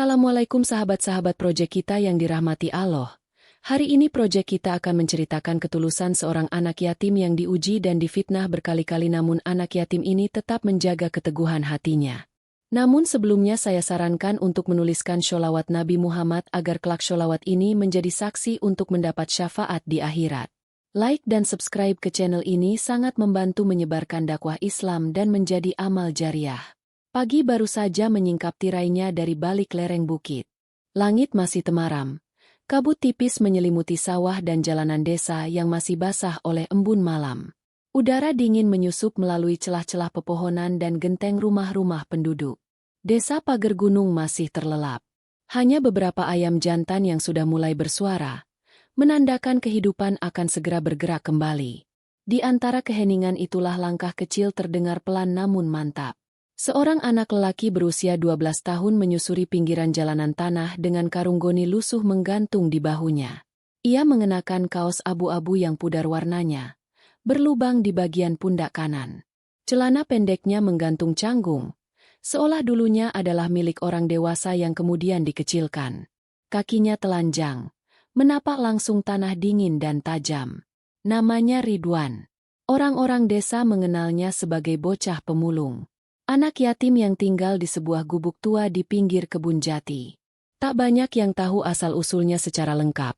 Assalamualaikum sahabat-sahabat proyek kita yang dirahmati Allah. Hari ini proyek kita akan menceritakan ketulusan seorang anak yatim yang diuji dan difitnah berkali-kali, namun anak yatim ini tetap menjaga keteguhan hatinya. Namun sebelumnya saya sarankan untuk menuliskan sholawat Nabi Muhammad agar kelak sholawat ini menjadi saksi untuk mendapat syafaat di akhirat. Like dan subscribe ke channel ini sangat membantu menyebarkan dakwah Islam dan menjadi amal jariah. Pagi baru saja menyingkap tirainya dari balik lereng bukit. Langit masih temaram. Kabut tipis menyelimuti sawah dan jalanan desa yang masih basah oleh embun malam. Udara dingin menyusup melalui celah-celah pepohonan dan genteng rumah-rumah penduduk. Desa pagar gunung masih terlelap. Hanya beberapa ayam jantan yang sudah mulai bersuara, menandakan kehidupan akan segera bergerak kembali. Di antara keheningan itulah langkah kecil terdengar pelan namun mantap. Seorang anak lelaki berusia 12 tahun menyusuri pinggiran jalanan tanah dengan karung goni lusuh menggantung di bahunya. Ia mengenakan kaos abu-abu yang pudar warnanya, berlubang di bagian pundak kanan. Celana pendeknya menggantung canggung, seolah dulunya adalah milik orang dewasa yang kemudian dikecilkan. Kakinya telanjang, menapak langsung tanah dingin dan tajam. Namanya Ridwan. Orang-orang desa mengenalnya sebagai bocah pemulung. Anak yatim yang tinggal di sebuah gubuk tua di pinggir kebun jati. Tak banyak yang tahu asal-usulnya secara lengkap.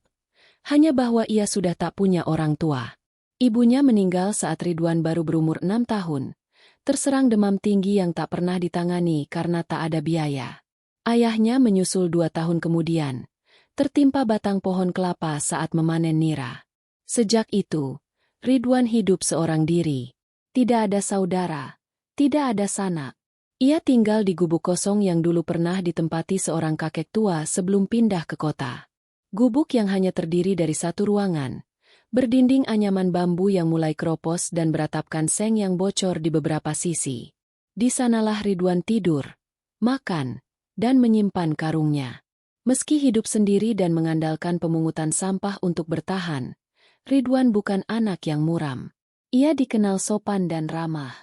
Hanya bahwa ia sudah tak punya orang tua. Ibunya meninggal saat Ridwan baru berumur 6 tahun. Terserang demam tinggi yang tak pernah ditangani karena tak ada biaya. Ayahnya menyusul 2 tahun kemudian. Tertimpa batang pohon kelapa saat memanen nira. Sejak itu, Ridwan hidup seorang diri. Tidak ada saudara. Tidak ada sanak. Ia tinggal di gubuk kosong yang dulu pernah ditempati seorang kakek tua sebelum pindah ke kota. Gubuk yang hanya terdiri dari satu ruangan, berdinding anyaman bambu yang mulai keropos dan beratapkan seng yang bocor di beberapa sisi. Di sanalah Ridwan tidur, makan, dan menyimpan karungnya. Meski hidup sendiri dan mengandalkan pemungutan sampah untuk bertahan, Ridwan bukan anak yang muram. Ia dikenal sopan dan ramah.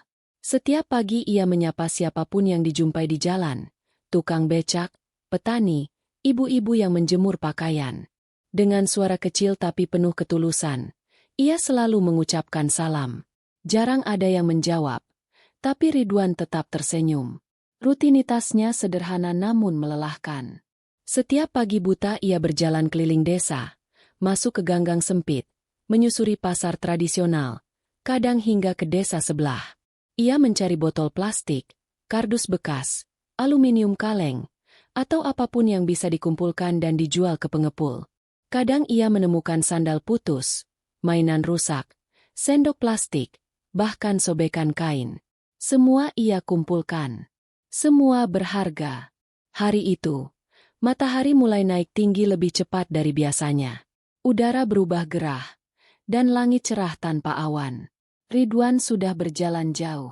Setiap pagi ia menyapa siapapun yang dijumpai di jalan, tukang becak, petani, ibu-ibu yang menjemur pakaian. Dengan suara kecil tapi penuh ketulusan, ia selalu mengucapkan salam. Jarang ada yang menjawab, tapi Ridwan tetap tersenyum. Rutinitasnya sederhana namun melelahkan. Setiap pagi buta ia berjalan keliling desa, masuk ke ganggang sempit, menyusuri pasar tradisional, kadang hingga ke desa sebelah. Ia mencari botol plastik, kardus bekas, aluminium kaleng, atau apapun yang bisa dikumpulkan dan dijual ke pengepul. Kadang ia menemukan sandal putus, mainan rusak, sendok plastik, bahkan sobekan kain. Semua ia kumpulkan. Semua berharga. Hari itu, matahari mulai naik tinggi lebih cepat dari biasanya. Udara berubah gerah, dan langit cerah tanpa awan. Ridwan sudah berjalan jauh.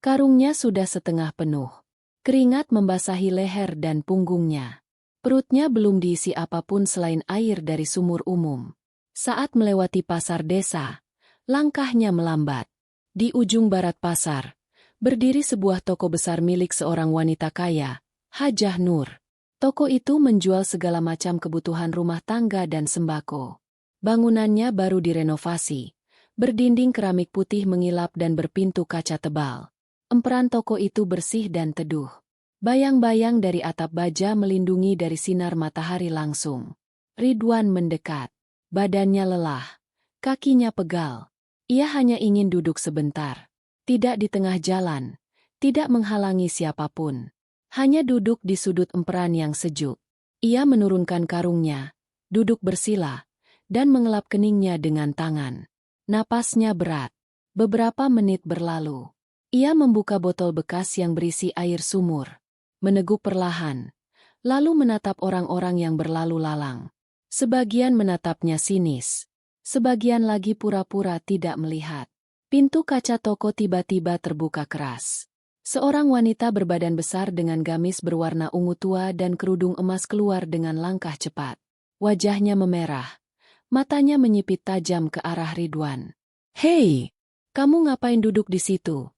Karungnya sudah setengah penuh. Keringat membasahi leher dan punggungnya. Perutnya belum diisi apapun selain air dari sumur umum. Saat melewati pasar desa, langkahnya melambat. Di ujung barat pasar, berdiri sebuah toko besar milik seorang wanita kaya, Hajah Nur. Toko itu menjual segala macam kebutuhan rumah tangga dan sembako. Bangunannya baru direnovasi. Berdinding keramik putih mengilap dan berpintu kaca tebal. Emperan toko itu bersih dan teduh. Bayang-bayang dari atap baja melindungi dari sinar matahari langsung. Ridwan mendekat. Badannya lelah. Kakinya pegal. Ia hanya ingin duduk sebentar. Tidak di tengah jalan. Tidak menghalangi siapapun. Hanya duduk di sudut emperan yang sejuk. Ia menurunkan karungnya, duduk bersila, dan mengelap keningnya dengan tangan. Napasnya berat. Beberapa menit berlalu. Ia membuka botol bekas yang berisi air sumur. Meneguk perlahan. Lalu menatap orang-orang yang berlalu lalang. Sebagian menatapnya sinis. Sebagian lagi pura-pura tidak melihat. Pintu kaca toko tiba-tiba terbuka keras. Seorang wanita berbadan besar dengan gamis berwarna ungu tua dan kerudung emas keluar dengan langkah cepat. Wajahnya memerah. Matanya menyipit tajam ke arah Ridwan. "Hei, kamu ngapain duduk di situ?"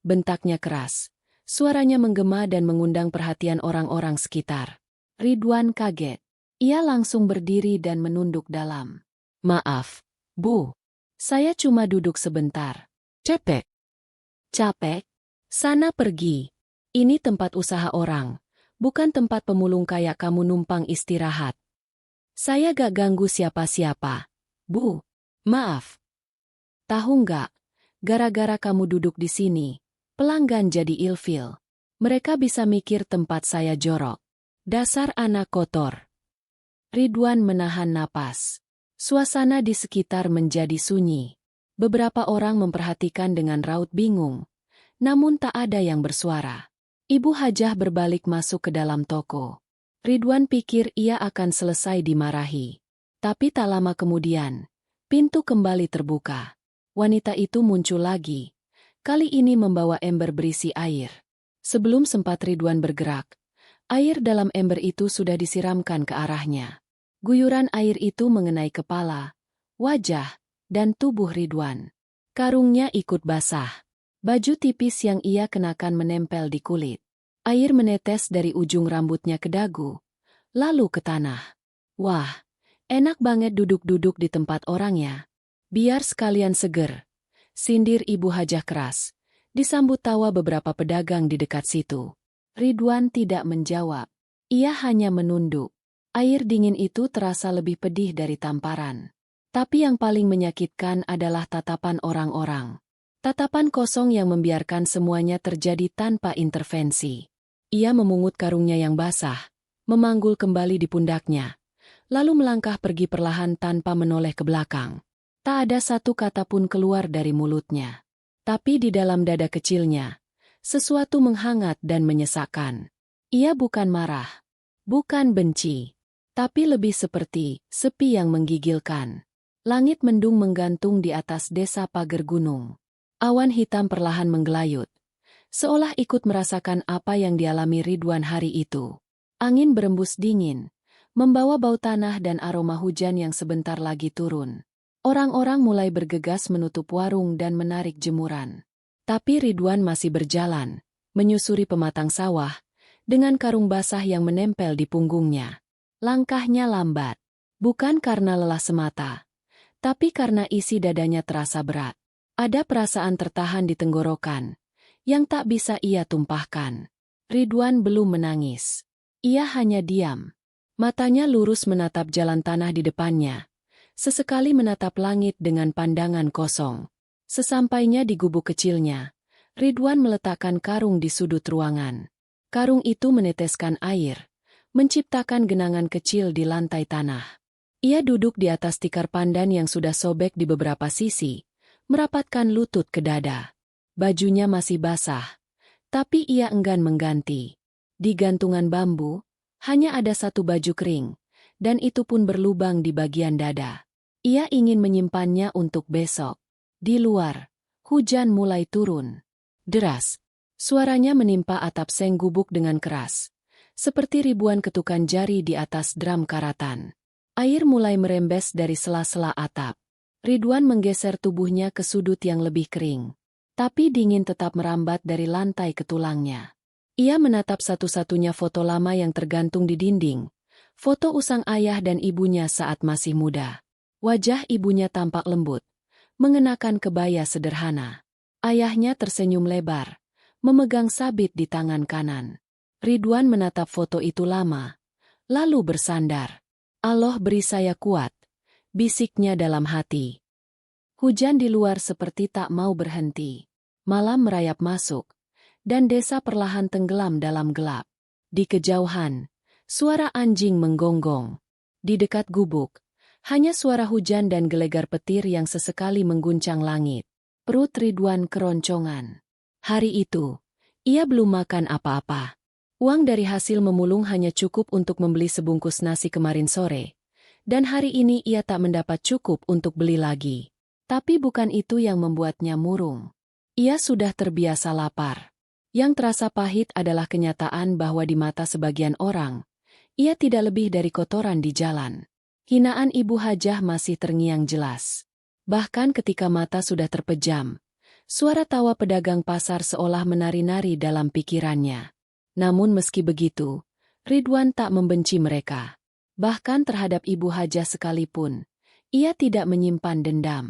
bentaknya keras. Suaranya menggema dan mengundang perhatian orang-orang sekitar. Ridwan kaget. Ia langsung berdiri dan menunduk dalam. Maaf, Bu. Saya cuma duduk sebentar. Capek. Capek? Sana pergi. Ini tempat usaha orang, bukan tempat pemulung kayak kamu numpang istirahat. Saya gak ganggu siapa-siapa. Bu, maaf. Tahu nggak, gara-gara kamu duduk di sini, pelanggan jadi ilfil. Mereka bisa mikir tempat saya jorok. Dasar anak kotor. Ridwan menahan napas. Suasana di sekitar menjadi sunyi. Beberapa orang memperhatikan dengan raut bingung. Namun tak ada yang bersuara. Ibu Hajah berbalik masuk ke dalam toko. Ridwan pikir ia akan selesai dimarahi. Tapi tak lama kemudian, pintu kembali terbuka. Wanita itu muncul lagi. Kali ini membawa ember berisi air. Sebelum sempat Ridwan bergerak, air dalam ember itu sudah disiramkan ke arahnya. Guyuran air itu mengenai kepala, wajah, dan tubuh Ridwan. Karungnya ikut basah. Baju tipis yang ia kenakan menempel di kulit. Air menetes dari ujung rambutnya ke dagu, lalu ke tanah. Wah, enak banget duduk-duduk di tempat orang ya. Biar sekalian seger. Sindir Ibu Hajah keras. Disambut tawa beberapa pedagang di dekat situ. Ridwan tidak menjawab. Ia hanya menunduk. Air dingin itu terasa lebih pedih dari tamparan. Tapi yang paling menyakitkan adalah tatapan orang-orang. Tatapan kosong yang membiarkan semuanya terjadi tanpa intervensi. Ia memungut karungnya yang basah, memanggul kembali di pundaknya, lalu melangkah pergi perlahan tanpa menoleh ke belakang. Tak ada satu kata pun keluar dari mulutnya. Tapi di dalam dada kecilnya, sesuatu menghangat dan menyesakkan. Ia bukan marah, bukan benci, tapi lebih seperti sepi yang menggigilkan. Langit mendung menggantung di atas desa pagar gunung. Awan hitam perlahan menggelayut, seolah ikut merasakan apa yang dialami Ridwan hari itu. Angin berembus dingin, membawa bau tanah dan aroma hujan yang sebentar lagi turun. Orang-orang mulai bergegas menutup warung dan menarik jemuran. Tapi Ridwan masih berjalan, menyusuri pematang sawah, dengan karung basah yang menempel di punggungnya. Langkahnya lambat, bukan karena lelah semata, tapi karena isi dadanya terasa berat. Ada perasaan tertahan di tenggorokan, yang tak bisa ia tumpahkan. Ridwan belum menangis. Ia hanya diam. Matanya lurus menatap jalan tanah di depannya. Sesekali menatap langit dengan pandangan kosong. Sesampainya di gubuk kecilnya, Ridwan meletakkan karung di sudut ruangan. Karung itu meneteskan air, menciptakan genangan kecil di lantai tanah. Ia duduk di atas tikar pandan yang sudah sobek di beberapa sisi, merapatkan lutut ke dada. Bajunya masih basah, tapi ia enggan mengganti. Di gantungan bambu, hanya ada satu baju kering, dan itu pun berlubang di bagian dada. Ia ingin menyimpannya untuk besok. Di luar, hujan mulai turun. Deras. Suaranya menimpa atap seng gubuk dengan keras, seperti ribuan ketukan jari di atas drum karatan. Air mulai merembes dari sela-sela atap. Ridwan menggeser tubuhnya ke sudut yang lebih kering. Tapi dingin tetap merambat dari lantai ke tulangnya. Ia menatap satu-satunya foto lama yang tergantung di dinding. Foto usang ayah dan ibunya saat masih muda. Wajah ibunya tampak lembut, mengenakan kebaya sederhana. Ayahnya tersenyum lebar, memegang sabit di tangan kanan. Ridwan menatap foto itu lama, lalu bersandar. Allah beri saya kuat, bisiknya dalam hati. Hujan di luar seperti tak mau berhenti. Malam merayap masuk, dan desa perlahan tenggelam dalam gelap. Di kejauhan, suara anjing menggonggong. Di dekat gubuk, hanya suara hujan dan gelegar petir yang sesekali mengguncang langit. Perut Ridwan keroncongan. Hari itu, ia belum makan apa-apa. Uang dari hasil memulung hanya cukup untuk membeli sebungkus nasi kemarin sore. Dan hari ini ia tak mendapat cukup untuk beli lagi. Tapi bukan itu yang membuatnya murung. Ia sudah terbiasa lapar. Yang terasa pahit adalah kenyataan bahwa di mata sebagian orang, ia tidak lebih dari kotoran di jalan. Hinaan Ibu Hajah masih terngiang jelas. Bahkan ketika mata sudah terpejam, suara tawa pedagang pasar seolah menari-nari dalam pikirannya. Namun meski begitu, Ridwan tak membenci mereka. Bahkan terhadap Ibu Hajah sekalipun, ia tidak menyimpan dendam.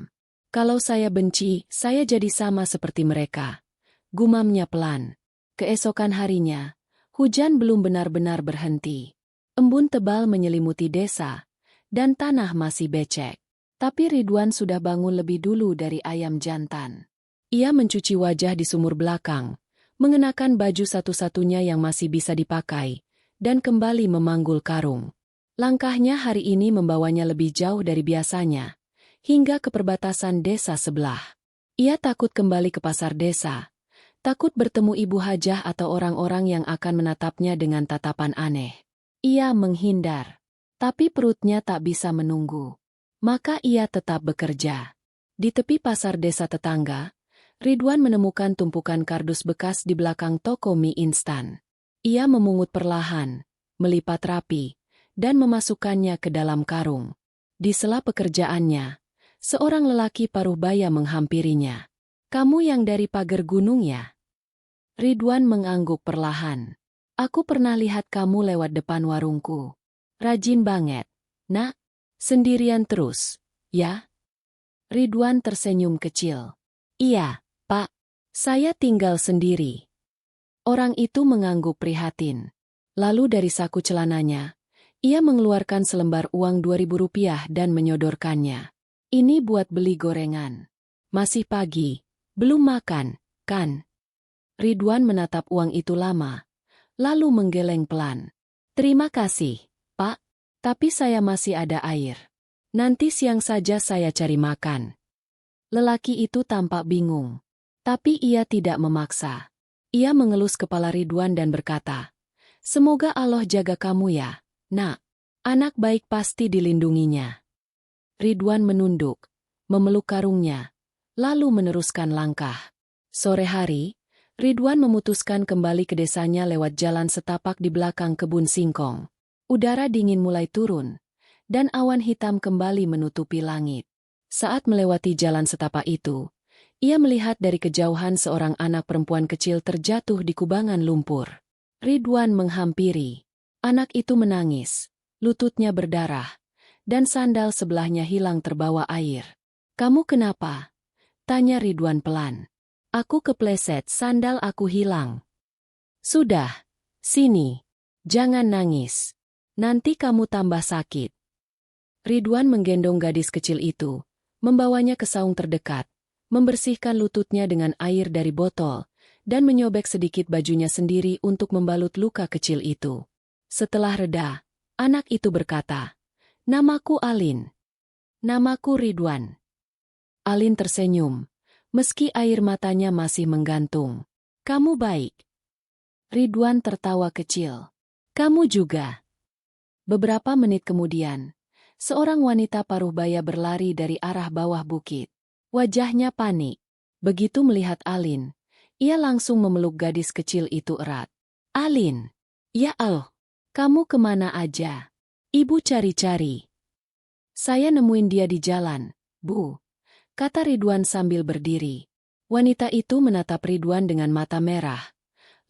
Kalau saya benci, saya jadi sama seperti mereka. Gumamnya pelan. Keesokan harinya, hujan belum benar-benar berhenti. Embun tebal menyelimuti desa, dan tanah masih becek. Tapi Ridwan sudah bangun lebih dulu dari ayam jantan. Ia mencuci wajah di sumur belakang, mengenakan baju satu-satunya yang masih bisa dipakai, dan kembali memanggul karung. Langkahnya hari ini membawanya lebih jauh dari biasanya, hingga ke perbatasan desa sebelah. Ia takut kembali ke pasar desa, takut bertemu Ibu Hajah atau orang-orang yang akan menatapnya dengan tatapan aneh. Ia menghindar, tapi perutnya tak bisa menunggu. Maka ia tetap bekerja. Di tepi pasar desa tetangga, Ridwan menemukan tumpukan kardus bekas di belakang toko mie instan. Ia memungut perlahan, melipat rapi, dan memasukkannya ke dalam karung. Di sela pekerjaannya, seorang lelaki paruh baya menghampirinya. "Kamu yang dari pagar gunung ya?" Ridwan mengangguk perlahan. "Aku pernah lihat kamu lewat depan warungku. Rajin banget, nak. Sendirian terus, ya?" Ridwan tersenyum kecil. "Iya, Pak. Saya tinggal sendiri." Orang itu mengangguk prihatin. Lalu dari saku celananya, ia mengeluarkan selembar uang Rp2.000 dan menyodorkannya. "Ini buat beli gorengan. Masih pagi, belum makan, kan?" Ridwan menatap uang itu lama, lalu menggeleng pelan. "Terima kasih, Pak. Tapi saya masih ada air. Nanti siang saja saya cari makan." Lelaki itu tampak bingung. Tapi ia tidak memaksa. Ia mengelus kepala Ridwan dan berkata, "Semoga Allah jaga kamu ya, nak. Anak baik pasti dilindunginya." Ridwan menunduk, memeluk karungnya, lalu meneruskan langkah. Sore hari, Ridwan memutuskan kembali ke desanya lewat jalan setapak di belakang kebun singkong. Udara dingin mulai turun, dan awan hitam kembali menutupi langit. Saat melewati jalan setapak itu, ia melihat dari kejauhan seorang anak perempuan kecil terjatuh di kubangan lumpur. Ridwan menghampiri. Anak itu menangis, lututnya berdarah, dan sandal sebelahnya hilang terbawa air. "Kamu kenapa?" tanya Ridwan pelan. "Aku kepleset, sandal aku hilang." "Sudah, sini. Jangan nangis. Nanti kamu tambah sakit." Ridwan menggendong gadis kecil itu, membawanya ke saung terdekat, membersihkan lututnya dengan air dari botol, dan menyobek sedikit bajunya sendiri untuk membalut luka kecil itu. Setelah reda, anak itu berkata, "Namaku Alin." "Namaku Ridwan." Alin tersenyum, meski air matanya masih menggantung. "Kamu baik." Ridwan tertawa kecil. "Kamu juga." Beberapa menit kemudian, seorang wanita paruh baya berlari dari arah bawah bukit. Wajahnya panik. Begitu melihat Alin, ia langsung memeluk gadis kecil itu erat. "Alin, ya Allah, kamu kemana aja? Ibu cari-cari." "Saya nemuin dia di jalan, Bu," kata Ridwan sambil berdiri. Wanita itu menatap Ridwan dengan mata merah,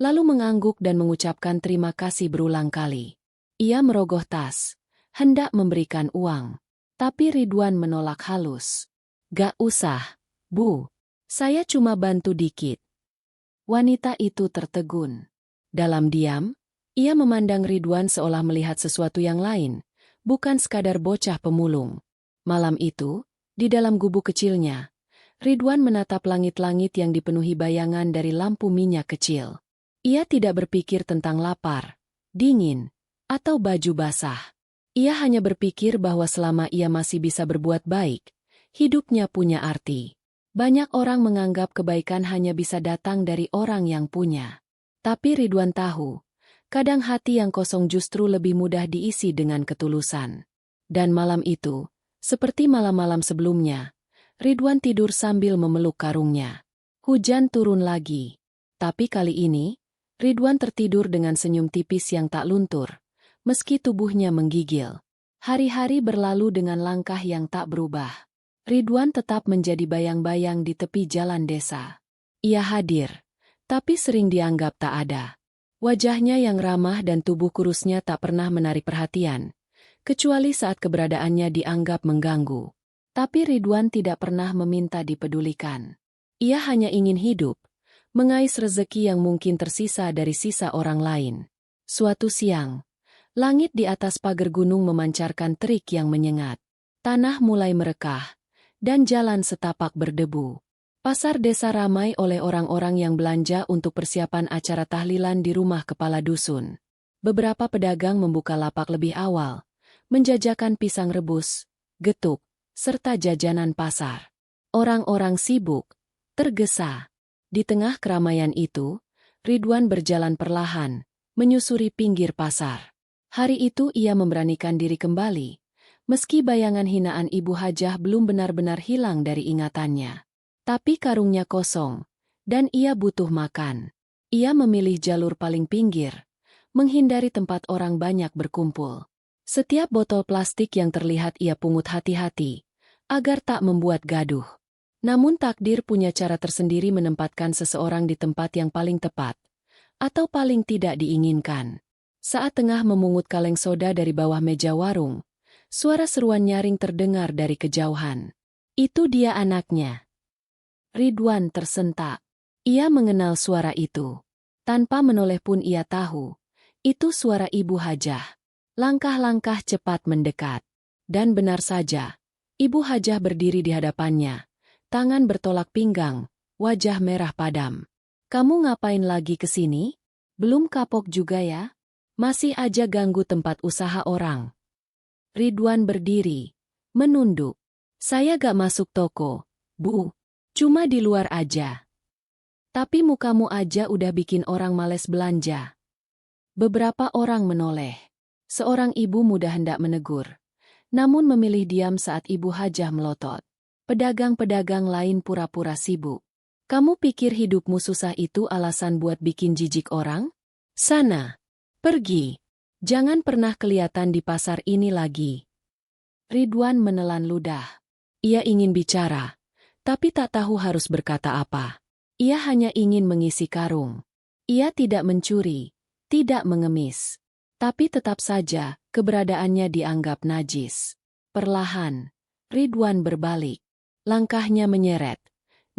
lalu mengangguk dan mengucapkan terima kasih berulang kali. Ia merogoh tas, hendak memberikan uang. Tapi Ridwan menolak halus. "Gak usah, Bu. Saya cuma bantu dikit." Wanita itu tertegun. Dalam diam, ia memandang Ridwan seolah melihat sesuatu yang lain, bukan sekadar bocah pemulung. Malam itu, di dalam gubuk kecilnya, Ridwan menatap langit-langit yang dipenuhi bayangan dari lampu minyak kecil. Ia tidak berpikir tentang lapar, dingin, atau baju basah. Ia hanya berpikir bahwa selama ia masih bisa berbuat baik, hidupnya punya arti. Banyak orang menganggap kebaikan hanya bisa datang dari orang yang punya. Tapi Ridwan tahu, kadang hati yang kosong justru lebih mudah diisi dengan ketulusan. Dan malam itu, seperti malam-malam sebelumnya, Ridwan tidur sambil memeluk karungnya. Hujan turun lagi. Tapi kali ini, Ridwan tertidur dengan senyum tipis yang tak luntur, meski tubuhnya menggigil. Hari-hari berlalu dengan langkah yang tak berubah. Ridwan tetap menjadi bayang-bayang di tepi jalan desa. Ia hadir, tapi sering dianggap tak ada. Wajahnya yang ramah dan tubuh kurusnya tak pernah menarik perhatian, kecuali saat keberadaannya dianggap mengganggu. Tapi Ridwan tidak pernah meminta dipedulikan. Ia hanya ingin hidup, mengais rezeki yang mungkin tersisa dari sisa orang lain. Suatu siang, langit di atas pagar gunung memancarkan terik yang menyengat. Tanah mulai merekah, dan jalan setapak berdebu. Pasar desa ramai oleh orang-orang yang belanja untuk persiapan acara tahlilan di rumah kepala dusun. Beberapa pedagang membuka lapak lebih awal, menjajakan pisang rebus, getuk, serta jajanan pasar. Orang-orang sibuk, tergesa. Di tengah keramaian itu, Ridwan berjalan perlahan, menyusuri pinggir pasar. Hari itu ia memberanikan diri kembali, meski bayangan hinaan Ibu Hajah belum benar-benar hilang dari ingatannya. Tapi karungnya kosong, dan ia butuh makan. Ia memilih jalur paling pinggir, menghindari tempat orang banyak berkumpul. Setiap botol plastik yang terlihat ia pungut hati-hati, agar tak membuat gaduh. Namun takdir punya cara tersendiri menempatkan seseorang di tempat yang paling tepat, atau paling tidak diinginkan. Saat tengah memungut kaleng soda dari bawah meja warung, suara seruan nyaring terdengar dari kejauhan. Itu dia anaknya. Ridwan tersentak. Ia mengenal suara itu. Tanpa menoleh pun ia tahu. Itu suara Ibu Hajah. Langkah-langkah cepat mendekat. Dan benar saja, Ibu Hajah berdiri di hadapannya. Tangan bertolak pinggang, wajah merah padam. "Kamu ngapain lagi ke sini? Belum kapok juga ya? Masih aja ganggu tempat usaha orang." Ridwan berdiri, menunduk. "Saya gak masuk toko, Bu. Cuma di luar aja." "Tapi mukamu aja udah bikin orang males belanja." Beberapa orang menoleh. Seorang ibu muda hendak menegur, namun memilih diam saat Ibu Hajah melotot. Pedagang-pedagang lain pura-pura sibuk. "Kamu pikir hidupmu susah itu alasan buat bikin jijik orang? Sana, pergi. Jangan pernah kelihatan di pasar ini lagi." Ridwan menelan ludah. Ia ingin bicara, tapi tak tahu harus berkata apa. Ia hanya ingin mengisi karung. Ia tidak mencuri, tidak mengemis. Tapi tetap saja, keberadaannya dianggap najis. Perlahan, Ridwan berbalik. Langkahnya menyeret.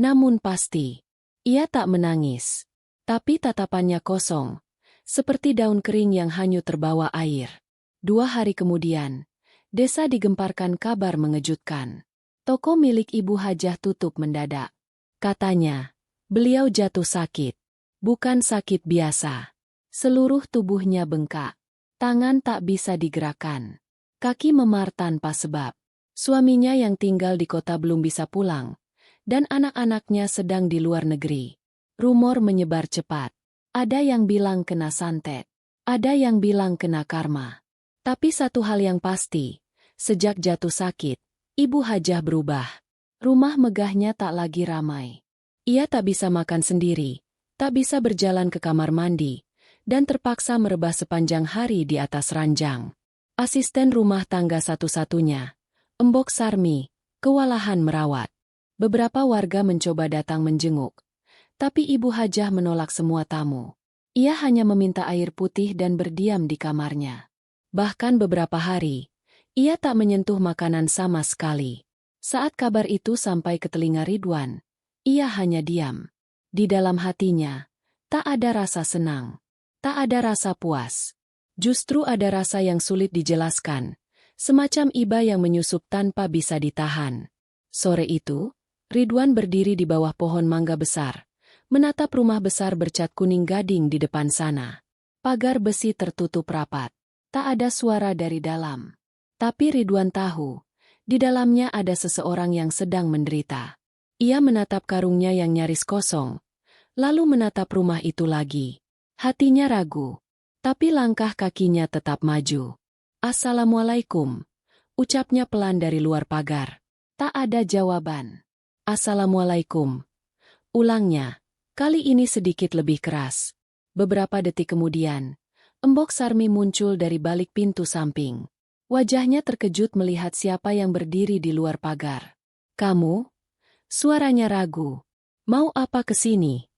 Namun pasti, ia tak menangis. Tapi tatapannya kosong, seperti daun kering yang hanyut terbawa air. 2 hari kemudian, desa digemparkan kabar mengejutkan. Toko milik Ibu Hajah tutup mendadak. Katanya, beliau jatuh sakit. Bukan sakit biasa. Seluruh tubuhnya bengkak. Tangan tak bisa digerakkan. Kaki memar tanpa sebab. Suaminya yang tinggal di kota belum bisa pulang. Dan anak-anaknya sedang di luar negeri. Rumor menyebar cepat. Ada yang bilang kena santet. Ada yang bilang kena karma. Tapi satu hal yang pasti, sejak jatuh sakit, Ibu Hajah berubah. Rumah megahnya tak lagi ramai. Ia tak bisa makan sendiri, tak bisa berjalan ke kamar mandi, dan terpaksa merebah sepanjang hari di atas ranjang. Asisten rumah tangga satu-satunya, Embok Sarmi, kewalahan merawat. Beberapa warga mencoba datang menjenguk, tapi Ibu Hajah menolak semua tamu. Ia hanya meminta air putih dan berdiam di kamarnya. Bahkan beberapa hari, ia tak menyentuh makanan sama sekali. Saat kabar itu sampai ke telinga Ridwan, ia hanya diam. Di dalam hatinya, tak ada rasa senang, tak ada rasa puas. Justru ada rasa yang sulit dijelaskan, semacam iba yang menyusup tanpa bisa ditahan. Sore itu, Ridwan berdiri di bawah pohon mangga besar, menatap rumah besar bercat kuning gading di depan sana. Pagar besi tertutup rapat, tak ada suara dari dalam. Tapi Ridwan tahu, di dalamnya ada seseorang yang sedang menderita. Ia menatap karungnya yang nyaris kosong, lalu menatap rumah itu lagi. Hatinya ragu, tapi langkah kakinya tetap maju. "Assalamualaikum," ucapnya pelan dari luar pagar. Tak ada jawaban. "Assalamualaikum," ulangnya, kali ini sedikit lebih keras. Beberapa detik kemudian, Embok Sarmi muncul dari balik pintu samping. Wajahnya terkejut melihat siapa yang berdiri di luar pagar. "Kamu?" Suaranya ragu. "Mau apa ke sini?"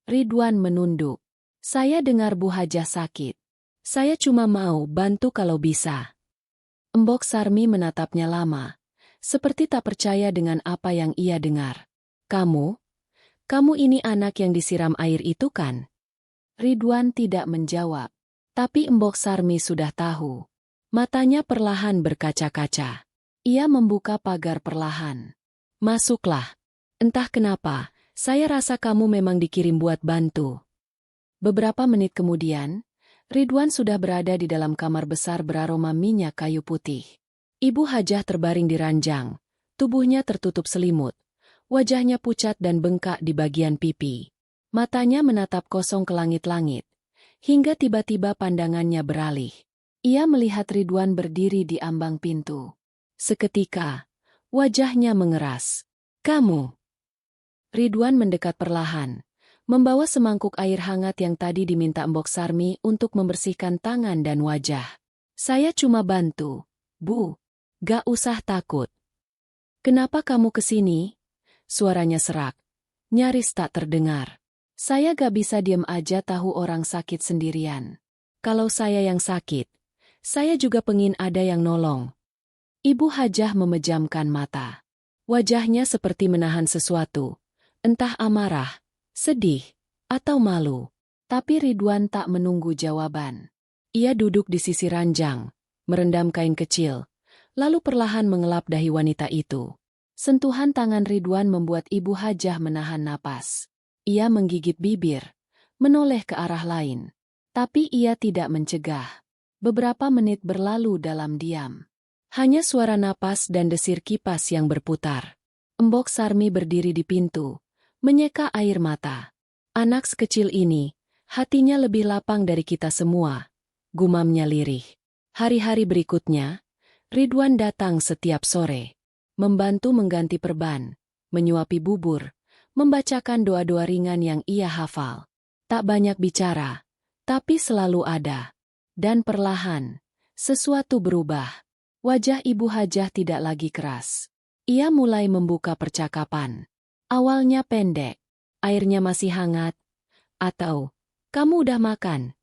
Ridwan menunduk. Saya dengar Bu Hajah sakit. Saya cuma mau bantu kalau bisa. Embok Sarmi menatapnya lama, seperti tak percaya dengan apa yang ia dengar. Kamu ini anak yang disiram air itu kan? Ridwan tidak menjawab. Tapi Embok Sarmi sudah tahu. Matanya perlahan berkaca-kaca. Ia membuka pagar perlahan. Masuklah. Entah kenapa, saya rasa kamu memang dikirim buat bantu. Beberapa menit kemudian, Ridwan sudah berada di dalam kamar besar beraroma minyak kayu putih. Ibu Hajah terbaring di ranjang. Tubuhnya tertutup selimut. Wajahnya pucat dan bengkak di bagian pipi. Matanya menatap kosong ke langit-langit. Hingga tiba-tiba pandangannya beralih. Ia melihat Ridwan berdiri di ambang pintu. Seketika, wajahnya mengeras. Kamu. Ridwan mendekat perlahan, membawa semangkuk air hangat yang tadi diminta Embok Sarmi untuk membersihkan tangan dan wajah. Saya cuma bantu, Bu. Gak usah takut. Kenapa kamu kesini? Suaranya serak, nyaris tak terdengar. Saya gak bisa diam aja tahu orang sakit sendirian. Kalau saya yang sakit, saya juga pengin ada yang nolong. Ibu Hajah memejamkan mata. Wajahnya seperti menahan sesuatu, entah amarah, sedih, atau malu. Tapi Ridwan tak menunggu jawaban. Ia duduk di sisi ranjang, merendam kain kecil, lalu perlahan mengelap dahi wanita itu. Sentuhan tangan Ridwan membuat Ibu Hajah menahan napas. Ia menggigit bibir, menoleh ke arah lain. Tapi ia tidak mencegah. Beberapa menit berlalu dalam diam. Hanya suara napas dan desir kipas yang berputar. Embok Sarmi berdiri di pintu, menyeka air mata. Anak sekecil ini, hatinya lebih lapang dari kita semua, gumamnya lirih. Hari-hari berikutnya, Ridwan datang setiap sore. Membantu mengganti perban, menyuapi bubur, membacakan doa-doa ringan yang ia hafal. Tak banyak bicara, tapi selalu ada. Dan perlahan, sesuatu berubah. Wajah Ibu Hajah tidak lagi keras. Ia mulai membuka percakapan. Awalnya pendek, airnya masih hangat, atau, kamu udah makan?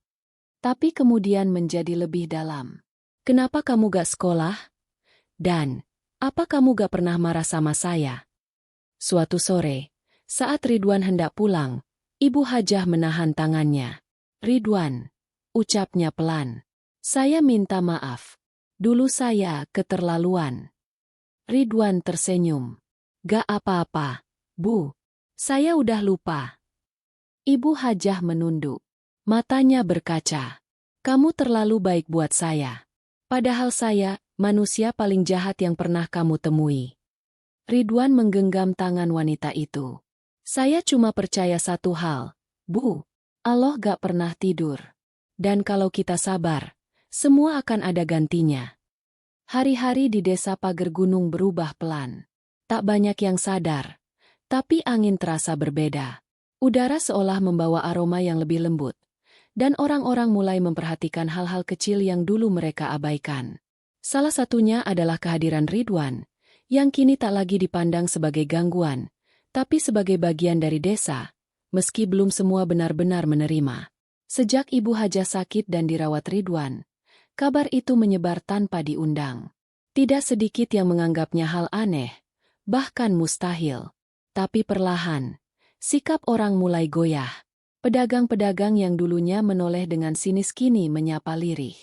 Tapi kemudian menjadi lebih dalam. Kenapa kamu gak sekolah? Dan, apa kamu gak pernah marah sama saya? Suatu sore, saat Ridwan hendak pulang, Ibu Hajah menahan tangannya. Ridwan, ucapnya pelan. Saya minta maaf. Dulu saya keterlaluan. Ridwan tersenyum. Gak apa-apa, Bu. Saya udah lupa. Ibu Hajah menunduk. Matanya berkaca. Kamu terlalu baik buat saya. Padahal saya, manusia paling jahat yang pernah kamu temui. Ridwan menggenggam tangan wanita itu. Saya cuma percaya satu hal, Bu. Allah gak pernah tidur. Dan kalau kita sabar, semua akan ada gantinya. Hari-hari di desa Pager Gunung berubah pelan. Tak banyak yang sadar, tapi angin terasa berbeda. Udara seolah membawa aroma yang lebih lembut. Dan orang-orang mulai memperhatikan hal-hal kecil yang dulu mereka abaikan. Salah satunya adalah kehadiran Ridwan, yang kini tak lagi dipandang sebagai gangguan, tapi sebagai bagian dari desa, meski belum semua benar-benar menerima. Sejak Ibu Hajah sakit dan dirawat Ridwan, kabar itu menyebar tanpa diundang. Tidak sedikit yang menganggapnya hal aneh, bahkan mustahil. Tapi perlahan, sikap orang mulai goyah. Pedagang-pedagang yang dulunya menoleh dengan sinis kini menyapa lirih.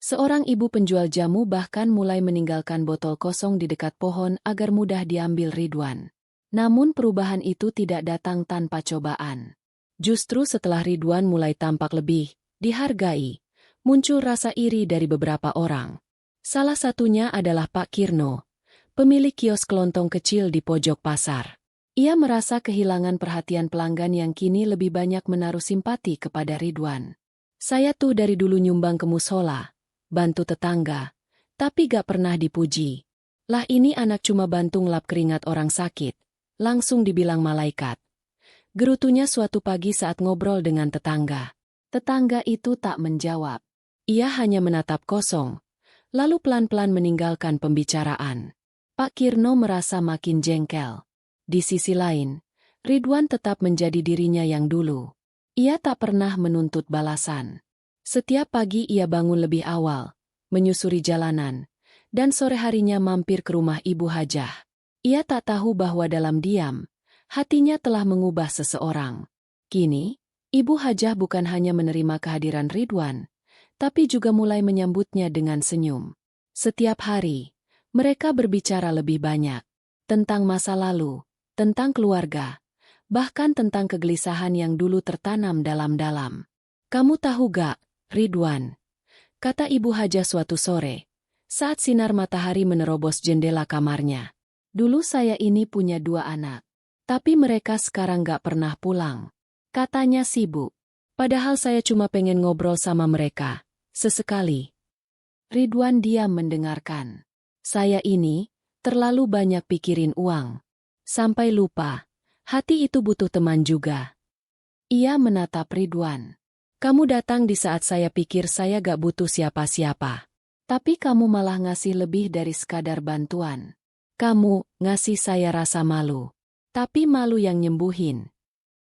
Seorang ibu penjual jamu bahkan mulai meninggalkan botol kosong di dekat pohon agar mudah diambil Ridwan. Namun perubahan itu tidak datang tanpa cobaan. Justru setelah Ridwan mulai tampak lebih dihargai, muncul rasa iri dari beberapa orang. Salah satunya adalah Pak Kirno, pemilik kios kelontong kecil di pojok pasar. Ia merasa kehilangan perhatian pelanggan yang kini lebih banyak menaruh simpati kepada Ridwan. Saya tuh dari dulu nyumbang ke musola, bantu tetangga, tapi gak pernah dipuji. Lah ini anak cuma bantu ngelap keringat orang sakit, langsung dibilang malaikat. Gerutunya suatu pagi saat ngobrol dengan tetangga. Tetangga itu tak menjawab. Ia hanya menatap kosong, lalu pelan-pelan meninggalkan pembicaraan. Pak Kirno merasa makin jengkel. Di sisi lain, Ridwan tetap menjadi dirinya yang dulu. Ia tak pernah menuntut balasan. Setiap pagi ia bangun lebih awal, menyusuri jalanan, dan sore harinya mampir ke rumah Ibu Hajah. Ia tak tahu bahwa dalam diam, hatinya telah mengubah seseorang. Kini, Ibu Hajah bukan hanya menerima kehadiran Ridwan, tapi juga mulai menyambutnya dengan senyum. Setiap hari, mereka berbicara lebih banyak tentang masa lalu, tentang keluarga, bahkan tentang kegelisahan yang dulu tertanam dalam-dalam. "Kamu tahu gak, Ridwan?" kata Ibu Hajah suatu sore, saat sinar matahari menerobos jendela kamarnya. "Dulu saya ini punya 2 anak, tapi mereka sekarang gak pernah pulang," katanya sibuk. "Padahal saya cuma pengen ngobrol sama mereka, sesekali." Ridwan diam mendengarkan. "Saya ini terlalu banyak pikirin uang, sampai lupa, hati itu butuh teman juga." Ia menatap Ridwan. "Kamu datang di saat saya pikir saya gak butuh siapa-siapa. Tapi kamu malah ngasih lebih dari sekadar bantuan. Kamu ngasih saya rasa malu. Tapi malu yang nyembuhin."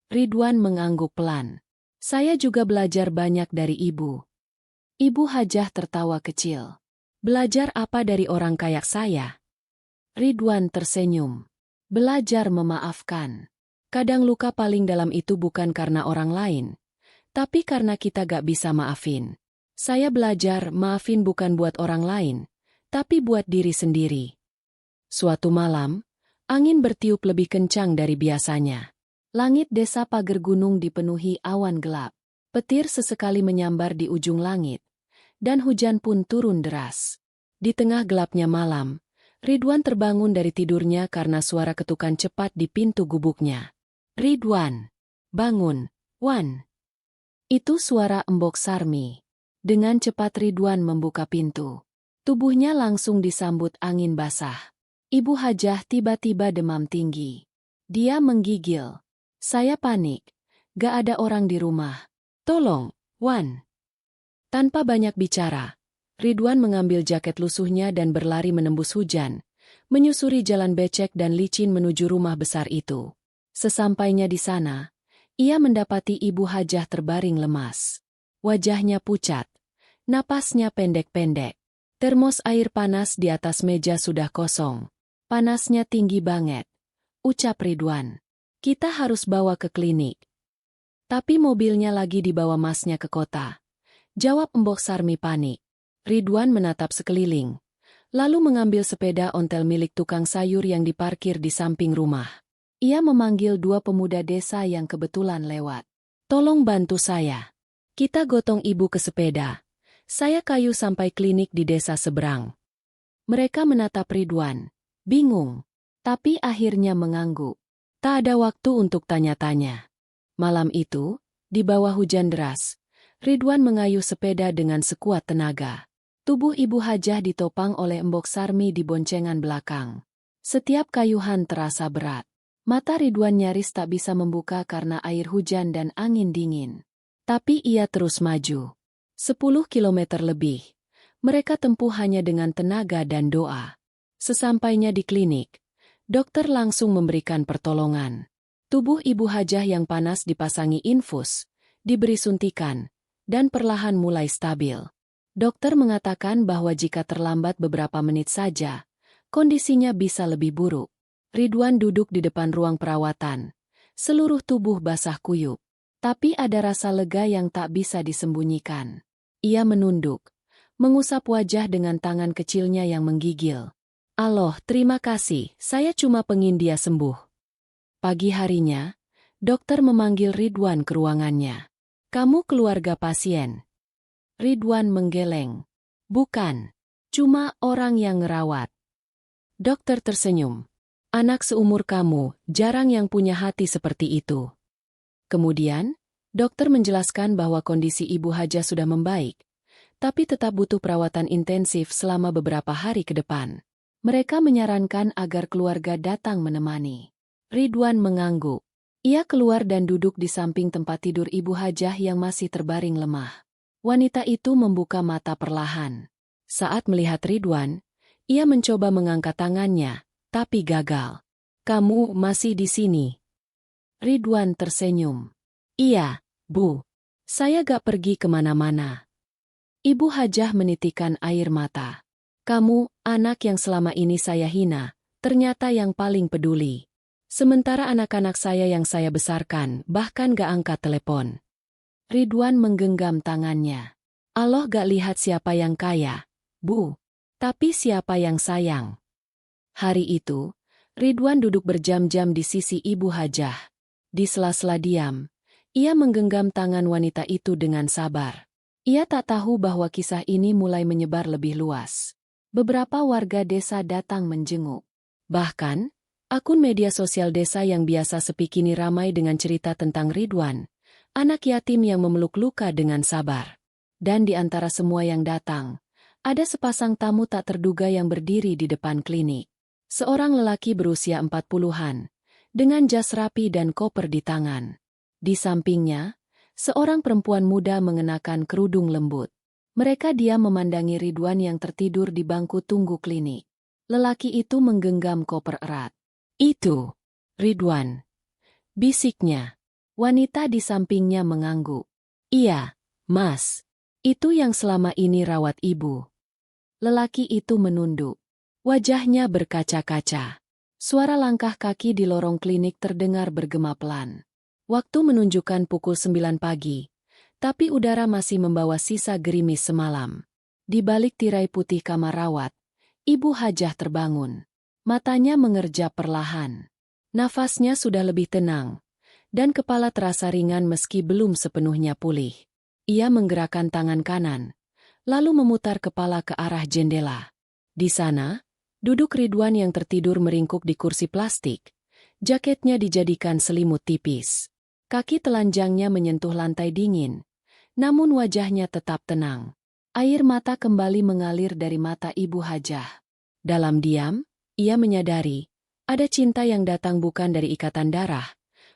Ridwan mengangguk pelan. "Saya juga belajar banyak dari ibu." Ibu Hajah tertawa kecil. "Belajar apa dari orang kayak saya?" Ridwan tersenyum. "Belajar memaafkan. Kadang luka paling dalam itu bukan karena orang lain, tapi karena kita gak bisa maafin. Saya belajar maafin bukan buat orang lain, tapi buat diri sendiri." Suatu malam, angin bertiup lebih kencang dari biasanya. Langit desa pagar gunung dipenuhi awan gelap. Petir sesekali menyambar di ujung langit, dan hujan pun turun deras. Di tengah gelapnya malam, Ridwan terbangun dari tidurnya karena suara ketukan cepat di pintu gubuknya. "Ridwan, bangun, Wan." Itu suara Embok Sarmi. Dengan cepat Ridwan membuka pintu. Tubuhnya langsung disambut angin basah. Ibu Hajah tiba-tiba demam tinggi. Dia menggigil. "Saya panik. Gak ada orang di rumah. Tolong, Wan." Tanpa banyak bicara, Ridwan mengambil jaket lusuhnya dan berlari menembus hujan, menyusuri jalan becek dan licin menuju rumah besar itu. Sesampainya di sana, ia mendapati Ibu Hajah terbaring lemas. Wajahnya pucat, napasnya pendek-pendek. Termos air panas di atas meja sudah kosong. "Panasnya tinggi banget," ucap Ridwan. "Kita harus bawa ke klinik." "Tapi mobilnya lagi dibawa masnya ke kota," jawab Embok Sarmi panik. Ridwan menatap sekeliling, lalu mengambil sepeda ontel milik tukang sayur yang diparkir di samping rumah. Ia memanggil 2 pemuda desa yang kebetulan lewat. "Tolong bantu saya. Kita gotong ibu ke sepeda. Saya kayu sampai klinik di desa seberang." Mereka menatap Ridwan, bingung, tapi akhirnya mengangguk. Tak ada waktu untuk tanya-tanya. Malam itu, di bawah hujan deras, Ridwan mengayuh sepeda dengan sekuat tenaga. Tubuh Ibu Hajah ditopang oleh Embok Sarmi di boncengan belakang. Setiap kayuhan terasa berat. Mata Ridwan nyaris tak bisa membuka karena air hujan dan angin dingin. Tapi ia terus maju. 10 kilometer lebih. Mereka tempuh hanya dengan tenaga dan doa. Sesampainya di klinik, dokter langsung memberikan pertolongan. Tubuh Ibu Hajah yang panas dipasangi infus, diberi suntikan, dan perlahan mulai stabil. Dokter mengatakan bahwa jika terlambat beberapa menit saja, kondisinya bisa lebih buruk. Ridwan duduk di depan ruang perawatan. Seluruh tubuh basah kuyup. Tapi ada rasa lega yang tak bisa disembunyikan. Ia menunduk, mengusap wajah dengan tangan kecilnya yang menggigil. "Allah, terima kasih, saya cuma pengin dia sembuh." Pagi harinya, dokter memanggil Ridwan ke ruangannya. "Kamu keluarga pasien?" Ridwan menggeleng. "Bukan, cuma orang yang ngerawat." Dokter tersenyum. "Anak seumur kamu, jarang yang punya hati seperti itu." Kemudian, dokter menjelaskan bahwa kondisi Ibu Hajah sudah membaik, tapi tetap butuh perawatan intensif selama beberapa hari ke depan. Mereka menyarankan agar keluarga datang menemani. Ridwan mengangguk. Ia keluar dan duduk di samping tempat tidur Ibu Hajah yang masih terbaring lemah. Wanita itu membuka mata perlahan. Saat melihat Ridwan, ia mencoba mengangkat tangannya, tapi gagal. "Kamu masih di sini?" Ridwan tersenyum. "Iya, Bu. Saya gak pergi kemana-mana. Ibu Hajah menitikkan air mata. Kamu, anak yang selama ini saya hina, ternyata yang paling peduli. Sementara anak-anak saya yang saya besarkan bahkan gak angkat telepon. Ridwan menggenggam tangannya. Allah gak lihat siapa yang kaya, Bu. Tapi siapa yang sayang. Hari itu, Ridwan duduk berjam-jam di sisi Ibu Hajah. Di sela-sela diam, ia menggenggam tangan wanita itu dengan sabar. Ia tak tahu bahwa kisah ini mulai menyebar lebih luas. Beberapa warga desa datang menjenguk. Bahkan, akun media sosial desa yang biasa sepi kini ramai dengan cerita tentang Ridwan, anak yatim yang memeluk luka dengan sabar. Dan di antara semua yang datang, ada sepasang tamu tak terduga yang berdiri di depan klinik. Seorang lelaki berusia 40-an, dengan jas rapi dan koper di tangan. Di sampingnya, seorang perempuan muda mengenakan kerudung lembut. Mereka diam memandangi Ridwan yang tertidur di bangku tunggu klinik. Lelaki itu menggenggam koper erat. Itu, Ridwan. Bisiknya. Wanita di sampingnya mengangguk. Iya, Mas. Itu yang selama ini rawat ibu. Lelaki itu menunduk. Wajahnya berkaca-kaca. Suara langkah kaki di lorong klinik terdengar bergema pelan. Waktu menunjukkan pukul 9 pagi, tapi udara masih membawa sisa gerimis semalam. Di balik tirai putih kamar rawat, Ibu Hajah terbangun. Matanya mengerjap perlahan. Nafasnya sudah lebih tenang, dan kepala terasa ringan meski belum sepenuhnya pulih. Ia menggerakkan tangan kanan, lalu memutar kepala ke arah jendela. Di sana, duduk Ridwan yang tertidur meringkuk di kursi plastik. Jaketnya dijadikan selimut tipis. Kaki telanjangnya menyentuh lantai dingin, namun wajahnya tetap tenang. Air mata kembali mengalir dari mata Ibu Hajah. Dalam diam, ia menyadari, ada cinta yang datang bukan dari ikatan darah,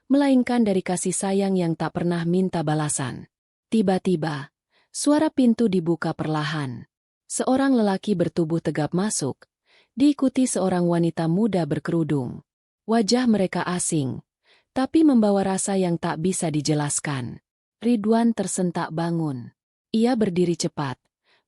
melainkan dari kasih sayang yang tak pernah minta balasan. Tiba-tiba, suara pintu dibuka perlahan. Seorang lelaki bertubuh tegap masuk, diikuti seorang wanita muda berkerudung. Wajah mereka asing, tapi membawa rasa yang tak bisa dijelaskan. Ridwan tersentak bangun. Ia berdiri cepat,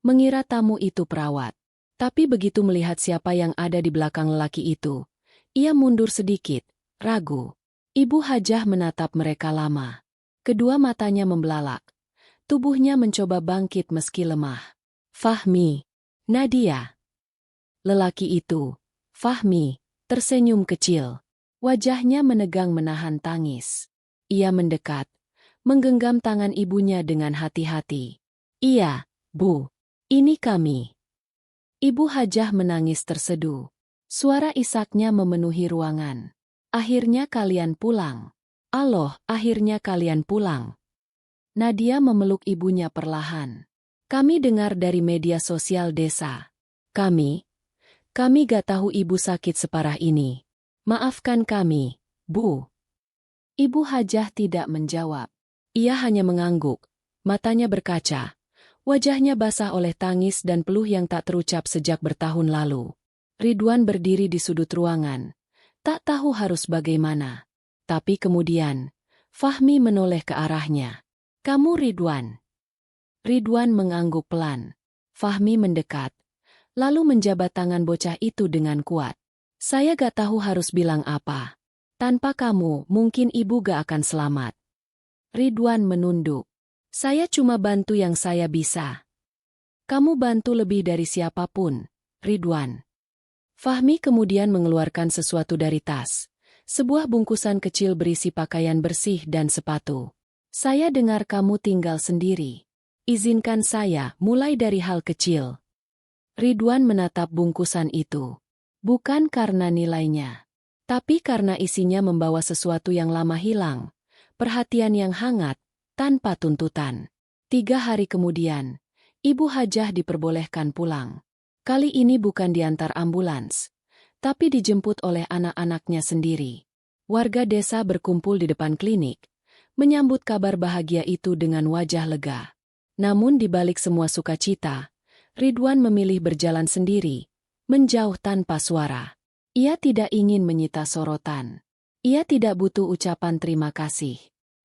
mengira tamu itu perawat. Tapi begitu melihat siapa yang ada di belakang lelaki itu, ia mundur sedikit, ragu. Ibu Hajah menatap mereka lama. Kedua matanya membelalak. Tubuhnya mencoba bangkit meski lemah. Fahmi. Nadia. Lelaki itu, Fahmi, tersenyum kecil. Wajahnya menegang menahan tangis. Ia mendekat, menggenggam tangan ibunya dengan hati-hati. Iya, Bu. Ini kami. Ibu Hajah menangis terseduh. Suara isaknya memenuhi ruangan. Akhirnya kalian pulang. Allah, akhirnya kalian pulang. Nadia memeluk ibunya perlahan. Kami dengar dari media sosial desa. Kami gak tahu ibu sakit separah ini. Maafkan kami, Bu. Ibu Hajah tidak menjawab. Ia hanya mengangguk, matanya berkaca. Wajahnya basah oleh tangis dan peluh yang tak terucap sejak bertahun lalu. Ridwan berdiri di sudut ruangan. Tak tahu harus bagaimana. Tapi kemudian, Fahmi menoleh ke arahnya. Kamu Ridwan? Ridwan mengangguk pelan. Fahmi mendekat, lalu menjabat tangan bocah itu dengan kuat. Saya gak tahu harus bilang apa. Tanpa kamu, mungkin ibu gak akan selamat. Ridwan menunduk. Saya cuma bantu yang saya bisa. Kamu bantu lebih dari siapapun, Ridwan. Fahmi kemudian mengeluarkan sesuatu dari tas. Sebuah bungkusan kecil berisi pakaian bersih dan sepatu. Saya dengar kamu tinggal sendiri. Izinkan saya mulai dari hal kecil. Ridwan menatap bungkusan itu. Bukan karena nilainya, tapi karena isinya membawa sesuatu yang lama hilang. Perhatian yang hangat, tanpa tuntutan. 3 hari kemudian, Ibu Hajah diperbolehkan pulang. Kali ini bukan diantar ambulans, tapi dijemput oleh anak-anaknya sendiri. Warga desa berkumpul di depan klinik, menyambut kabar bahagia itu dengan wajah lega. Namun di balik semua sukacita, Ridwan memilih berjalan sendiri, menjauh tanpa suara. Ia tidak ingin menyita sorotan. Ia tidak butuh ucapan terima kasih.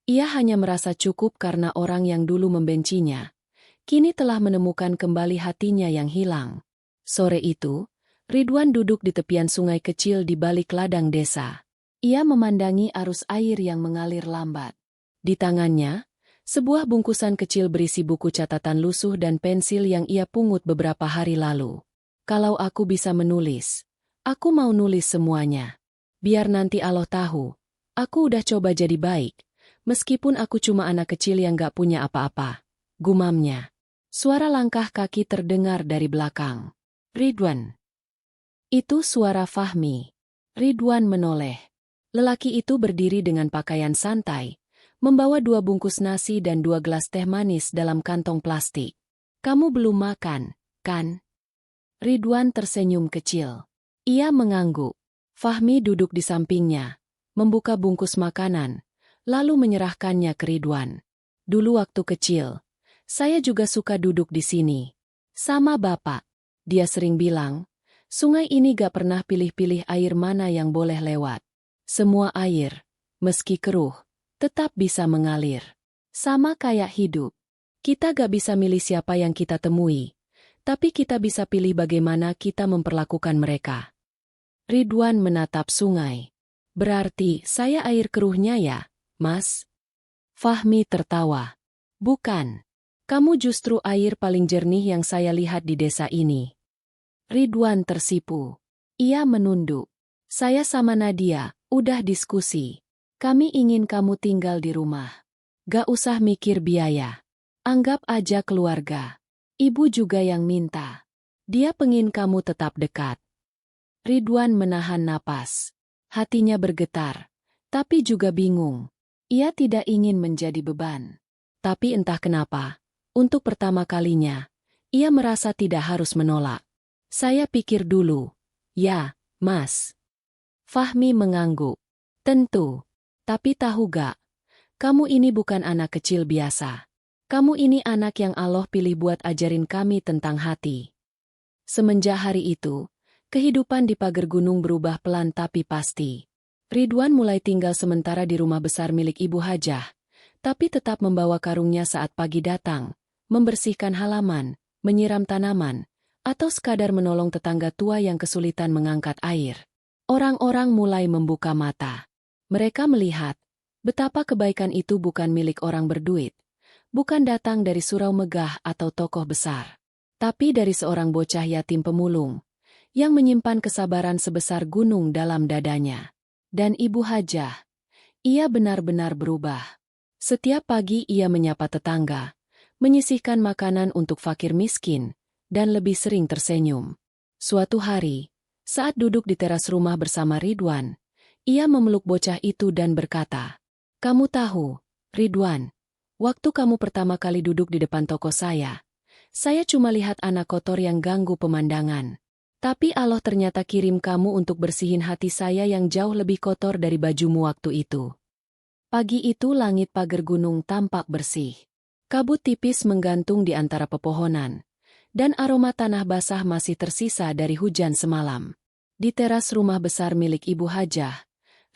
Ia hanya merasa cukup karena orang yang dulu membencinya, kini telah menemukan kembali hatinya yang hilang. Sore itu, Ridwan duduk di tepian sungai kecil di balik ladang desa. Ia memandangi arus air yang mengalir lambat. Di tangannya, sebuah bungkusan kecil berisi buku catatan lusuh dan pensil yang ia pungut beberapa hari lalu. Kalau aku bisa menulis, aku mau nulis semuanya. Biar nanti Allah tahu, aku udah coba jadi baik, meskipun aku cuma anak kecil yang gak punya apa-apa. Gumamnya. Suara langkah kaki terdengar dari belakang. Ridwan. Itu suara Fahmi. Ridwan menoleh. Lelaki itu berdiri dengan pakaian santai, membawa 2 bungkus nasi dan 2 gelas teh manis dalam kantong plastik. Kamu belum makan, kan? Ridwan tersenyum kecil. Ia mengangguk. Fahmi duduk di sampingnya, membuka bungkus makanan, lalu menyerahkannya ke Ridwan. Dulu waktu kecil, saya juga suka duduk di sini. Sama Bapak. Dia sering bilang, sungai ini gak pernah pilih-pilih air mana yang boleh lewat. Semua air, meski keruh, tetap bisa mengalir. Sama kayak hidup. Kita gak bisa milih siapa yang kita temui, tapi kita bisa pilih bagaimana kita memperlakukan mereka. Ridwan menatap sungai. Berarti saya air keruhnya ya, Mas? Fahmi tertawa. Bukan. Kamu justru air paling jernih yang saya lihat di desa ini. Ridwan tersipu. Ia menunduk. Saya sama Nadia, udah diskusi. Kami ingin kamu tinggal di rumah. Gak usah mikir biaya. Anggap aja keluarga. Ibu juga yang minta. Dia pengin kamu tetap dekat. Ridwan menahan napas. Hatinya bergetar, tapi juga bingung. Ia tidak ingin menjadi beban. Tapi entah kenapa, untuk pertama kalinya, ia merasa tidak harus menolak. Saya pikir dulu. Ya, Mas. Fahmi mengangguk. Tentu. Tapi tahu gak, kamu ini bukan anak kecil biasa. Kamu ini anak yang Allah pilih buat ajarin kami tentang hati. Semenjak hari itu, kehidupan di pagar gunung berubah pelan tapi pasti. Ridwan mulai tinggal sementara di rumah besar milik Ibu Hajah, tapi tetap membawa karungnya saat pagi datang, membersihkan halaman, menyiram tanaman, atau sekadar menolong tetangga tua yang kesulitan mengangkat air. Orang-orang mulai membuka mata. Mereka melihat betapa kebaikan itu bukan milik orang berduit, bukan datang dari surau megah atau tokoh besar, tapi dari seorang bocah yatim pemulung yang menyimpan kesabaran sebesar gunung dalam dadanya. Dan Ibu Hajah, ia benar-benar berubah. Setiap pagi ia menyapa tetangga, menyisihkan makanan untuk fakir miskin, dan lebih sering tersenyum. Suatu hari, saat duduk di teras rumah bersama Ridwan, ia memeluk bocah itu dan berkata, "Kamu tahu, Ridwan, waktu kamu pertama kali duduk di depan toko saya cuma lihat anak kotor yang ganggu pemandangan. Tapi Allah ternyata kirim kamu untuk bersihin hati saya yang jauh lebih kotor dari bajumu waktu itu." Pagi itu langit pagar gunung tampak bersih. Kabut tipis menggantung di antara pepohonan, dan aroma tanah basah masih tersisa dari hujan semalam. Di teras rumah besar milik Ibu Hajah,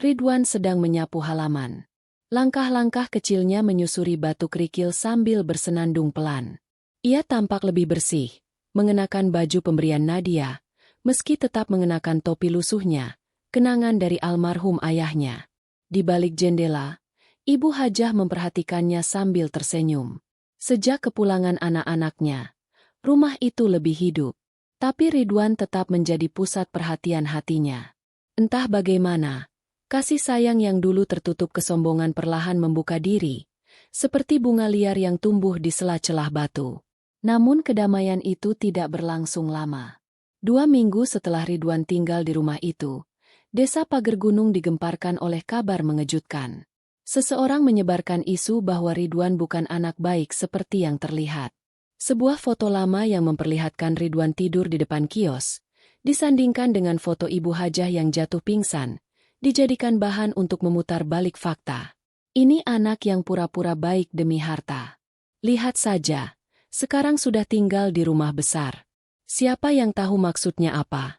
Ridwan sedang menyapu halaman. Langkah-langkah kecilnya menyusuri batu kerikil sambil bersenandung pelan. Ia tampak lebih bersih, mengenakan baju pemberian Nadia, meski tetap mengenakan topi lusuhnya, kenangan dari almarhum ayahnya. Di balik jendela, Ibu Hajah memperhatikannya sambil tersenyum. Sejak kepulangan anak-anaknya, rumah itu lebih hidup. Tapi Ridwan tetap menjadi pusat perhatian hatinya. Entah bagaimana, kasih sayang yang dulu tertutup kesombongan perlahan membuka diri, seperti bunga liar yang tumbuh di sela-celah batu. Namun kedamaian itu tidak berlangsung lama. 2 minggu setelah Ridwan tinggal di rumah itu, desa Pager Gunung digemparkan oleh kabar mengejutkan. Seseorang menyebarkan isu bahwa Ridwan bukan anak baik seperti yang terlihat. Sebuah foto lama yang memperlihatkan Ridwan tidur di depan kios, disandingkan dengan foto Ibu Hajah yang jatuh pingsan, dijadikan bahan untuk memutar balik fakta. Ini anak yang pura-pura baik demi harta. Lihat saja, sekarang sudah tinggal di rumah besar. Siapa yang tahu maksudnya apa?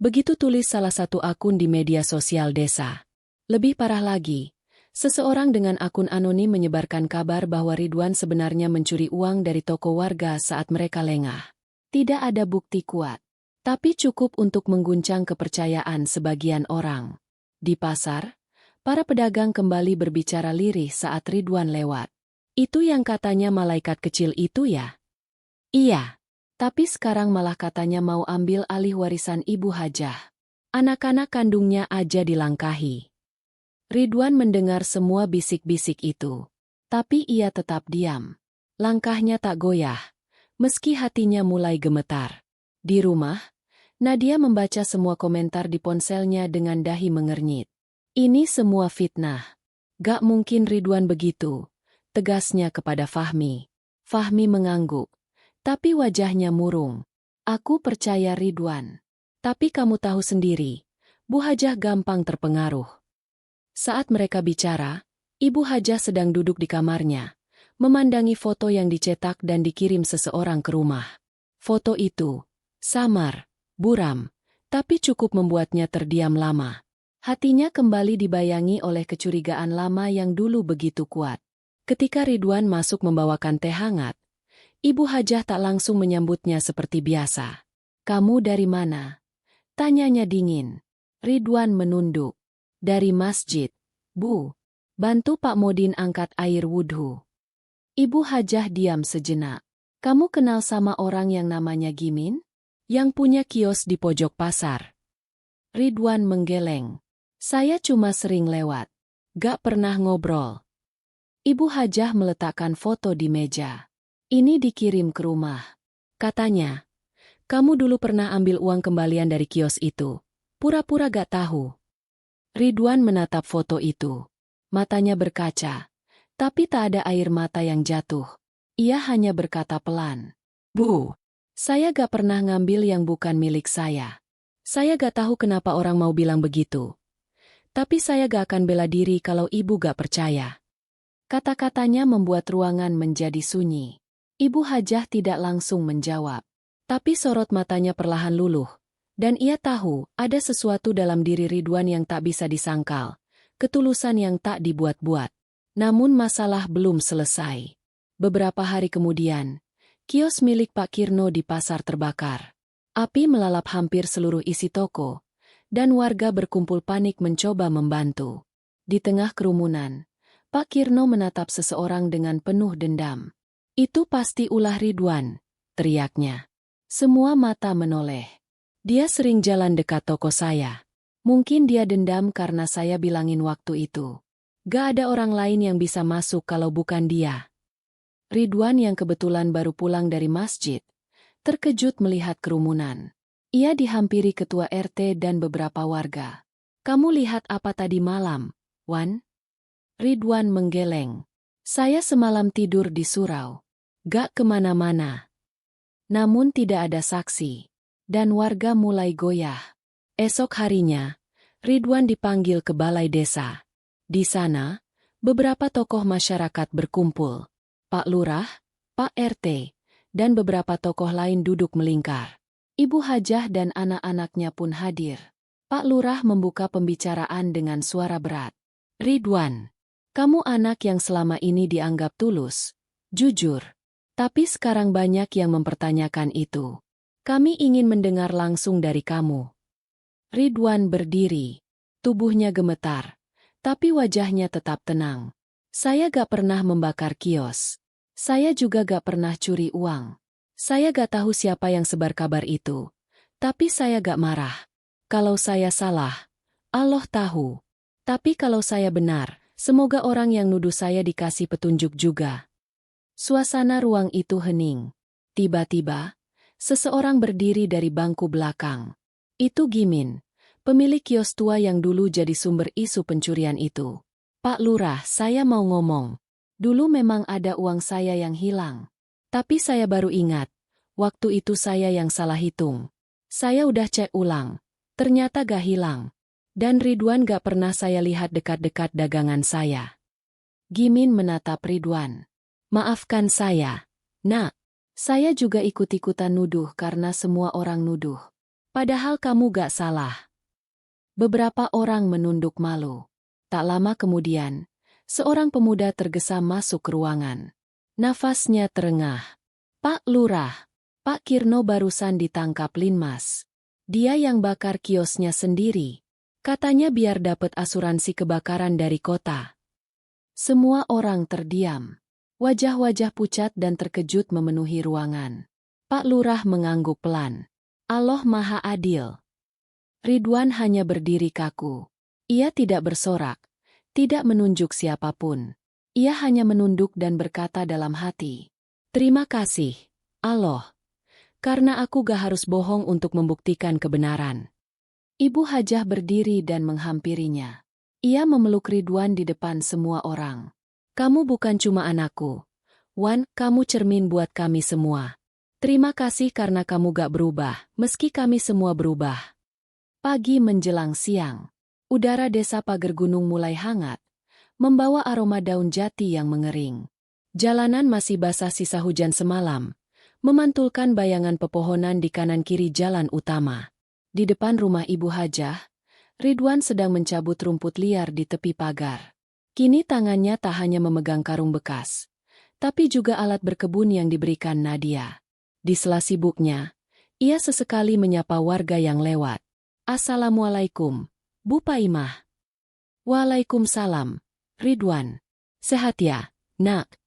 Begitu tulis salah satu akun di media sosial desa. Lebih parah lagi, Seseorang dengan akun anonim menyebarkan kabar bahwa Ridwan sebenarnya mencuri uang dari toko warga saat mereka lengah. Tidak ada bukti kuat, tapi cukup untuk mengguncang kepercayaan sebagian orang. Di pasar, para pedagang kembali berbicara lirih saat Ridwan lewat. Itu yang katanya malaikat kecil itu ya? Iya, tapi sekarang malah katanya mau ambil alih warisan Ibu Hajah. Anak-anak kandungnya aja dilangkahi. Ridwan mendengar semua bisik-bisik itu. Tapi ia tetap diam. Langkahnya tak goyah, meski hatinya mulai gemetar. Di rumah, Nadia membaca semua komentar di ponselnya dengan dahi mengernyit. Ini semua fitnah. Gak mungkin Ridwan begitu, tegasnya kepada Fahmi. Fahmi mengangguk, tapi wajahnya murung. Aku percaya Ridwan. Tapi kamu tahu sendiri, Bu Hajah gampang terpengaruh. Saat mereka bicara, Ibu Hajah sedang duduk di kamarnya, memandangi foto yang dicetak dan dikirim seseorang ke rumah. Foto itu samar, buram, tapi cukup membuatnya terdiam lama. Hatinya kembali dibayangi oleh kecurigaan lama yang dulu begitu kuat. Ketika Ridwan masuk membawakan teh hangat, Ibu Hajah tak langsung menyambutnya seperti biasa. "Kamu dari mana?" tanyanya dingin. Ridwan menunduk. "Dari masjid, Bu. Bantu Pak Modin angkat air wudhu." Ibu Hajah diam sejenak. "Kamu kenal sama orang yang namanya Gimin? Yang punya kios di pojok pasar?" Ridwan menggeleng. "Saya cuma sering lewat. Gak pernah ngobrol." Ibu Hajah meletakkan foto di meja. "Ini dikirim ke rumah," katanya. "Kamu dulu pernah ambil uang kembalian dari kios itu. Pura-pura gak tahu." Ridwan menatap foto itu. Matanya berkaca, tapi tak ada air mata yang jatuh. Ia hanya berkata pelan, "Bu, saya gak pernah ngambil yang bukan milik saya. Saya gak tahu kenapa orang mau bilang begitu. Tapi saya gak akan bela diri kalau ibu gak percaya." Kata-katanya membuat ruangan menjadi sunyi. Ibu Hajah tidak langsung menjawab, tapi sorot matanya perlahan luluh. Dan ia tahu ada sesuatu dalam diri Ridwan yang tak bisa disangkal, ketulusan yang tak dibuat-buat. Namun masalah belum selesai. Beberapa hari kemudian, kios milik Pak Kirno di pasar terbakar. Api melalap hampir seluruh isi toko, dan warga berkumpul panik mencoba membantu. Di tengah kerumunan, Pak Kirno menatap seseorang dengan penuh dendam. "Itu pasti ulah Ridwan," teriaknya. Semua mata menoleh. "Dia sering jalan dekat toko saya. Mungkin dia dendam karena saya bilangin waktu itu. Gak ada orang lain yang bisa masuk kalau bukan dia." Ridwan yang kebetulan baru pulang dari masjid, terkejut melihat kerumunan. Ia dihampiri ketua RT dan beberapa warga. "Kamu lihat apa tadi malam, Wan?" Ridwan menggeleng. "Saya semalam tidur di surau. Gak kemana-mana." Namun tidak ada saksi. Dan warga mulai goyah. Esok harinya, Ridwan dipanggil ke balai desa. Di sana, beberapa tokoh masyarakat berkumpul. Pak Lurah, Pak RT, dan beberapa tokoh lain duduk melingkar. Ibu Hajah dan anak-anaknya pun hadir. Pak Lurah membuka pembicaraan dengan suara berat. "Ridwan, kamu anak yang selama ini dianggap tulus, jujur. Tapi sekarang banyak yang mempertanyakan itu. Kami ingin mendengar langsung dari kamu." Ridwan berdiri. Tubuhnya gemetar, tapi wajahnya tetap tenang. "Saya gak pernah membakar kios. Saya juga gak pernah curi uang. Saya gak tahu siapa yang sebar kabar itu. Tapi saya gak marah. Kalau saya salah, Allah tahu. Tapi kalau saya benar, semoga orang yang nuduh saya dikasih petunjuk juga." Suasana ruang itu hening. Tiba-tiba, seseorang berdiri dari bangku belakang. Itu Gimin, pemilik kios tua yang dulu jadi sumber isu pencurian itu. "Pak Lurah, saya mau ngomong. Dulu memang ada uang saya yang hilang. Tapi saya baru ingat, waktu itu saya yang salah hitung. Saya udah cek ulang, ternyata gak hilang. Dan Ridwan gak pernah saya lihat dekat-dekat dagangan saya." Gimin menatap Ridwan. "Maafkan saya, Nak. Saya juga ikut-ikutan nuduh karena semua orang nuduh. Padahal kamu gak salah." Beberapa orang menunduk malu. Tak lama kemudian, Seorang pemuda tergesa masuk ke ruangan. Nafasnya terengah. Pak Lurah, Pak Kirno barusan ditangkap Linmas. Dia yang bakar kiosnya sendiri. Katanya biar dapat asuransi kebakaran dari kota. Semua orang terdiam. Wajah-wajah pucat dan terkejut memenuhi ruangan. Pak Lurah mengangguk pelan. Allah Maha Adil. Ridwan hanya berdiri kaku. Ia tidak bersorak, tidak menunjuk siapapun. Ia hanya menunduk dan berkata dalam hati, "Terima kasih, Allah. Karena aku gak harus bohong untuk membuktikan kebenaran." Ibu Hajah berdiri dan menghampirinya. Ia memeluk Ridwan di depan semua orang. "Kamu bukan cuma anakku. Wan, kamu cermin buat kami semua. Terima kasih karena kamu gak berubah, meski kami semua berubah." Pagi menjelang siang. Udara desa Pager Gunung mulai hangat, membawa aroma daun jati yang mengering. Jalanan masih basah sisa hujan semalam, memantulkan bayangan pepohonan di kanan kiri jalan utama. Di depan rumah Ibu Hajah, Ridwan sedang mencabut rumput liar di tepi pagar. Kini tangannya tak hanya memegang karung bekas, tapi juga alat berkebun yang diberikan Nadia. Di sela sibuknya, ia sesekali menyapa warga yang lewat. "Assalamualaikum, Bu Paimah." "Waalaikumsalam, Ridwan. Sehat ya, Nak?"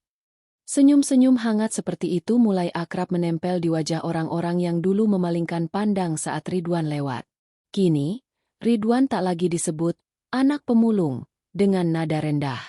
Senyum-senyum hangat seperti itu mulai akrab menempel di wajah orang-orang yang dulu memalingkan pandang saat Ridwan lewat. Kini, Ridwan tak lagi disebut anak pemulung dengan nada rendah.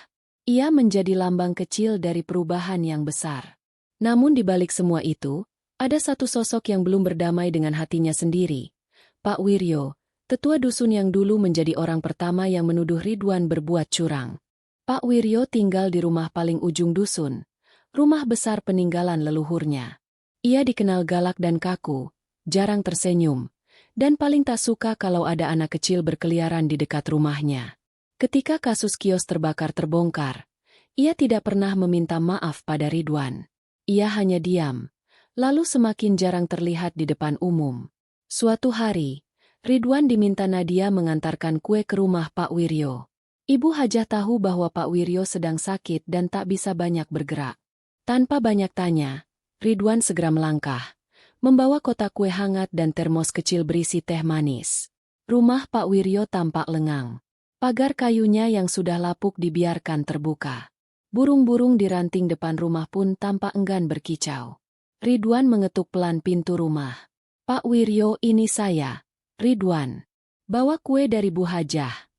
Ia menjadi lambang kecil dari perubahan yang besar. Namun di balik semua itu, ada satu sosok yang belum berdamai dengan hatinya sendiri. Pak Wiryo, tetua dusun yang dulu menjadi orang pertama yang menuduh Ridwan berbuat curang. Pak Wiryo tinggal di rumah paling ujung dusun, rumah besar peninggalan leluhurnya. Ia dikenal galak dan kaku, jarang tersenyum, dan paling tak suka kalau ada anak kecil berkeliaran di dekat rumahnya. Ketika kasus kios terbakar terbongkar, ia tidak pernah meminta maaf pada Ridwan. Ia hanya diam, lalu semakin jarang terlihat di depan umum. Suatu hari, Ridwan diminta Nadia mengantarkan kue ke rumah Pak Wiryo. Ibu Hajah tahu bahwa Pak Wiryo sedang sakit dan tak bisa banyak bergerak. Tanpa banyak tanya, Ridwan segera melangkah, membawa kotak kue hangat dan termos kecil berisi teh manis. Rumah Pak Wiryo tampak lengang. Pagar kayunya yang sudah lapuk dibiarkan terbuka. Burung-burung di ranting depan rumah pun tampak enggan berkicau. Ridwan mengetuk pelan pintu rumah. "Pak Wiryo, ini saya, Ridwan. Bawa kue dari Bu Hajah."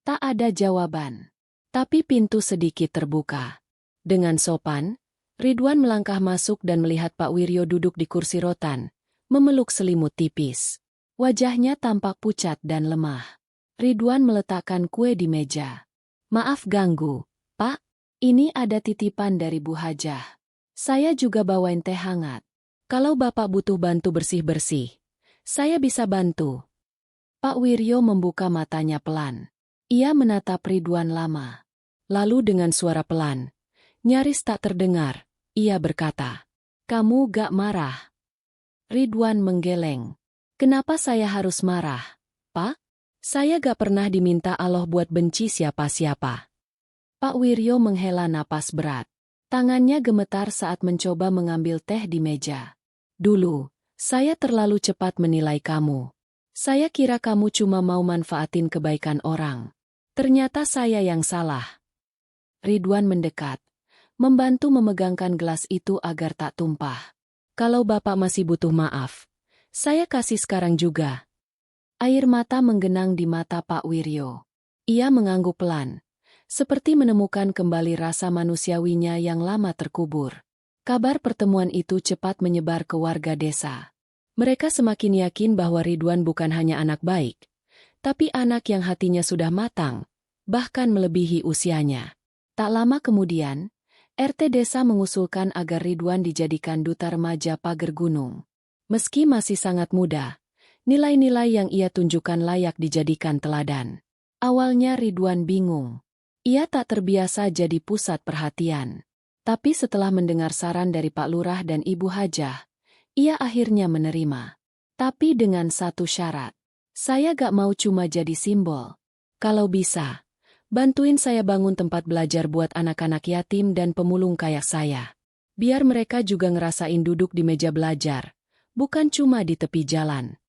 Tak ada jawaban. Tapi pintu sedikit terbuka. Dengan sopan, Ridwan melangkah masuk dan melihat Pak Wiryo duduk di kursi rotan, memeluk selimut tipis. Wajahnya tampak pucat dan lemah. Ridwan meletakkan kue di meja. "Maaf ganggu, Pak. Ini ada titipan dari Bu Hajah. Saya juga bawain teh hangat. Kalau Bapak butuh bantu bersih-bersih, saya bisa bantu." Pak Wiryo membuka matanya pelan. Ia menatap Ridwan lama. Lalu dengan suara pelan, nyaris tak terdengar, ia berkata, "Kamu gak marah?" Ridwan menggeleng. "Kenapa saya harus marah, Pak? Saya gak pernah diminta Allah buat benci siapa-siapa." Pak Wiryo menghela napas berat. Tangannya gemetar saat mencoba mengambil teh di meja. "Dulu, saya terlalu cepat menilai kamu. Saya kira kamu cuma mau manfaatin kebaikan orang. Ternyata saya yang salah." Ridwan mendekat, membantu memegangkan gelas itu agar tak tumpah. "Kalau Bapak masih butuh maaf, saya kasih sekarang juga." Air mata menggenang di mata Pak Wiryo. Ia mengangguk pelan, seperti menemukan kembali rasa manusiawinya yang lama terkubur. Kabar pertemuan itu cepat menyebar ke warga desa. Mereka semakin yakin bahwa Ridwan bukan hanya anak baik, tapi anak yang hatinya sudah matang, bahkan melebihi usianya. Tak lama kemudian, RT desa mengusulkan agar Ridwan dijadikan duta remaja Pager Gunung. Meski masih sangat muda, nilai-nilai yang ia tunjukkan layak dijadikan teladan. Awalnya Ridwan bingung. Ia tak terbiasa jadi pusat perhatian. Tapi setelah mendengar saran dari Pak Lurah dan Ibu Hajah, ia akhirnya menerima. Tapi dengan satu syarat. "Saya gak mau cuma jadi simbol. Kalau bisa, Bantuin saya bangun tempat belajar buat anak-anak yatim dan pemulung kayak saya. Biar mereka juga ngerasain duduk di meja belajar, bukan cuma di tepi jalan.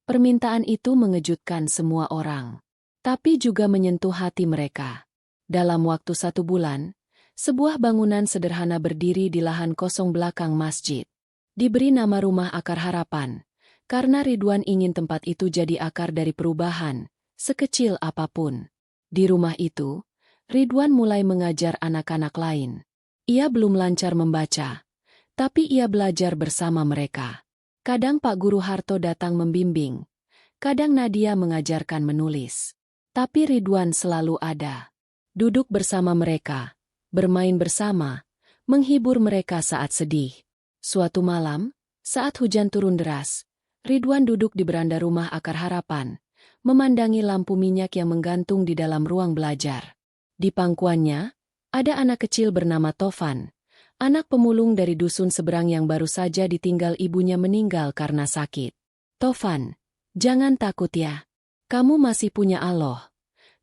Permintaan itu mengejutkan semua orang, tapi juga menyentuh hati mereka. Dalam waktu 1 bulan, sebuah bangunan sederhana berdiri di lahan kosong belakang masjid. Diberi nama Rumah Akar Harapan, karena Ridwan ingin tempat itu jadi akar dari perubahan, sekecil apapun. Di rumah itu, Ridwan mulai mengajar anak-anak lain. Ia belum lancar membaca, tapi ia belajar bersama mereka. Kadang Pak Guru Harto datang membimbing, kadang Nadia mengajarkan menulis. Tapi Ridwan selalu ada. Duduk bersama mereka, bermain bersama, menghibur mereka saat sedih. Suatu malam, saat hujan turun deras, Ridwan duduk di beranda Rumah Akar Harapan, memandangi lampu minyak yang menggantung di dalam ruang belajar. Di pangkuannya, ada anak kecil bernama Tovan, anak pemulung dari dusun seberang yang baru saja ditinggal ibunya meninggal karena sakit. "Tovan, jangan takut ya. Kamu masih punya Allah,"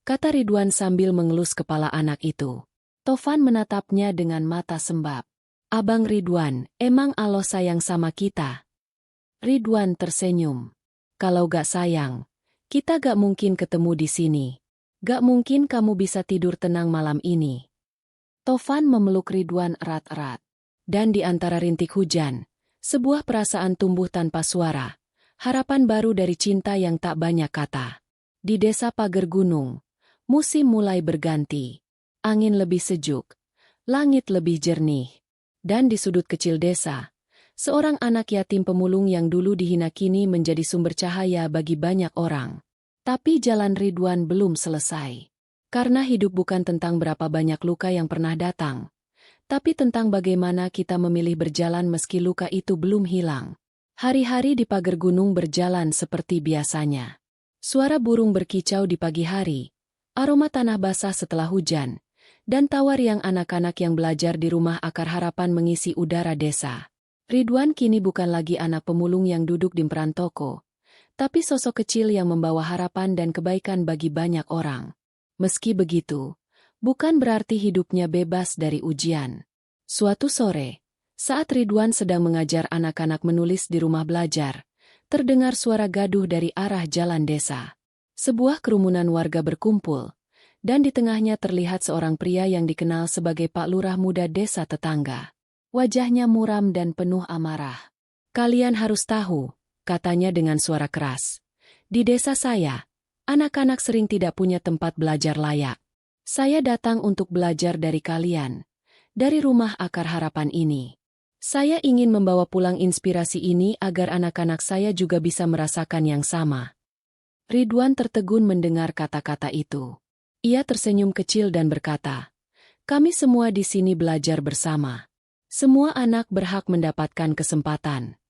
kata Ridwan sambil mengelus kepala anak itu. Tovan menatapnya dengan mata sembab. "Abang Ridwan, emang Allah sayang sama kita?" Ridwan tersenyum. "Kalau gak sayang, kita gak mungkin ketemu di sini. Gak mungkin kamu bisa tidur tenang malam ini." Tovan memeluk Ridwan erat-erat. Dan di antara rintik hujan, sebuah perasaan tumbuh tanpa suara. Harapan baru dari cinta yang tak banyak kata. Di desa Pager Gunung, musim mulai berganti. Angin lebih sejuk, langit lebih jernih. Dan di sudut kecil desa, seorang anak yatim pemulung yang dulu dihina kini menjadi sumber cahaya bagi banyak orang. Tapi jalan Ridwan belum selesai. Karena hidup bukan tentang berapa banyak luka yang pernah datang, tapi tentang bagaimana kita memilih berjalan meski luka itu belum hilang. Hari-hari di Pager Gunung berjalan seperti biasanya. Suara burung berkicau di pagi hari, aroma tanah basah setelah hujan, dan tawa riang anak-anak yang belajar di Rumah Akar Harapan mengisi udara desa. Ridwan kini bukan lagi anak pemulung yang duduk di emperan toko, tapi sosok kecil yang membawa harapan dan kebaikan bagi banyak orang. Meski begitu, bukan berarti hidupnya bebas dari ujian. Suatu sore, saat Ridwan sedang mengajar anak-anak menulis di rumah belajar, terdengar suara gaduh dari arah jalan desa. Sebuah kerumunan warga berkumpul, dan di tengahnya terlihat seorang pria yang dikenal sebagai Pak Lurah muda desa tetangga. Wajahnya muram dan penuh amarah. "Kalian harus tahu," katanya dengan suara keras. "Di desa saya, anak-anak sering tidak punya tempat belajar layak. Saya datang untuk belajar dari kalian, dari Rumah Akar Harapan ini. Saya ingin membawa pulang inspirasi ini agar anak-anak saya juga bisa merasakan yang sama." Ridwan tertegun mendengar kata-kata itu. Ia tersenyum kecil dan berkata, "Kami semua di sini belajar bersama. Semua anak berhak mendapatkan kesempatan."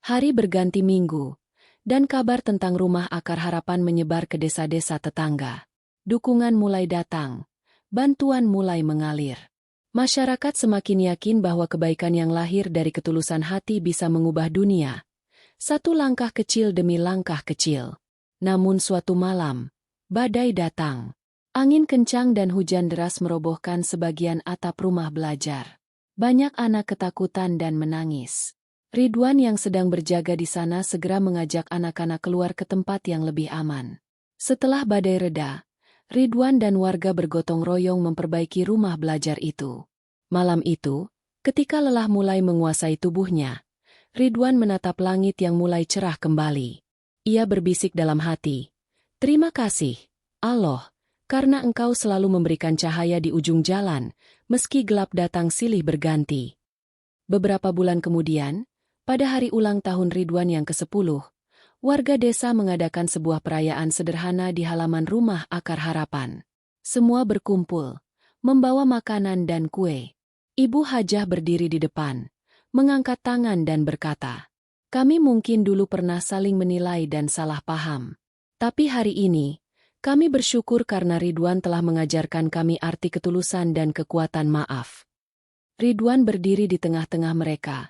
Hari berganti minggu, dan kabar tentang Rumah Akar Harapan menyebar ke desa-desa tetangga. Dukungan mulai datang, bantuan mulai mengalir. Masyarakat semakin yakin bahwa kebaikan yang lahir dari ketulusan hati bisa mengubah dunia. Satu langkah kecil demi langkah kecil. Namun suatu malam, badai datang. Angin kencang dan hujan deras merobohkan sebagian atap rumah belajar. Banyak anak ketakutan dan menangis. Ridwan yang sedang berjaga di sana segera mengajak anak-anak keluar ke tempat yang lebih aman. Setelah badai reda, Ridwan dan warga bergotong royong memperbaiki rumah belajar itu. Malam itu, ketika lelah mulai menguasai tubuhnya, Ridwan menatap langit yang mulai cerah kembali. Ia berbisik dalam hati, "Terima kasih, Allah, karena Engkau selalu memberikan cahaya di ujung jalan, meski gelap datang silih berganti." Beberapa bulan kemudian, pada hari ulang tahun Ridwan yang ke-10, warga desa mengadakan sebuah perayaan sederhana di halaman Rumah Akar Harapan. Semua berkumpul, membawa makanan dan kue. Ibu Hajah berdiri di depan, mengangkat tangan dan berkata, "Kami mungkin dulu pernah saling menilai dan salah paham. Tapi hari ini, kami bersyukur karena Ridwan telah mengajarkan kami arti ketulusan dan kekuatan maaf." Ridwan berdiri di tengah-tengah mereka.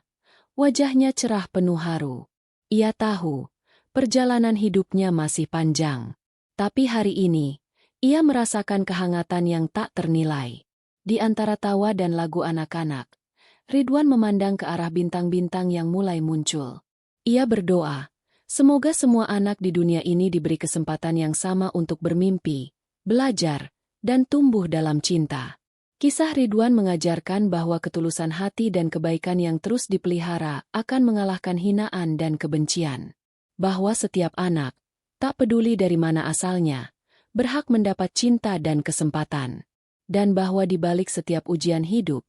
Wajahnya cerah penuh haru. Ia tahu, perjalanan hidupnya masih panjang. Tapi hari ini, Ia merasakan kehangatan yang tak ternilai. Di antara tawa dan lagu anak-anak, Ridwan memandang ke arah bintang-bintang yang mulai muncul. Ia berdoa, semoga semua anak di dunia ini diberi kesempatan yang sama untuk bermimpi, belajar, dan tumbuh dalam cinta. Kisah Ridwan mengajarkan bahwa ketulusan hati dan kebaikan yang terus dipelihara akan mengalahkan hinaan dan kebencian. Bahwa setiap anak, tak peduli dari mana asalnya, berhak mendapat cinta dan kesempatan. Dan bahwa di balik setiap ujian hidup,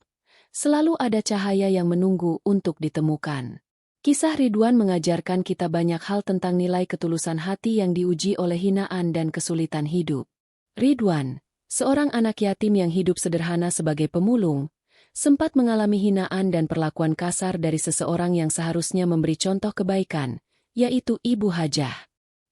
selalu ada cahaya yang menunggu untuk ditemukan. Kisah Ridwan mengajarkan kita banyak hal tentang nilai ketulusan hati yang diuji oleh hinaan dan kesulitan hidup. Ridwan, seorang anak yatim yang hidup sederhana sebagai pemulung, sempat mengalami hinaan dan perlakuan kasar dari seseorang yang seharusnya memberi contoh kebaikan, yaitu Ibu Hajah.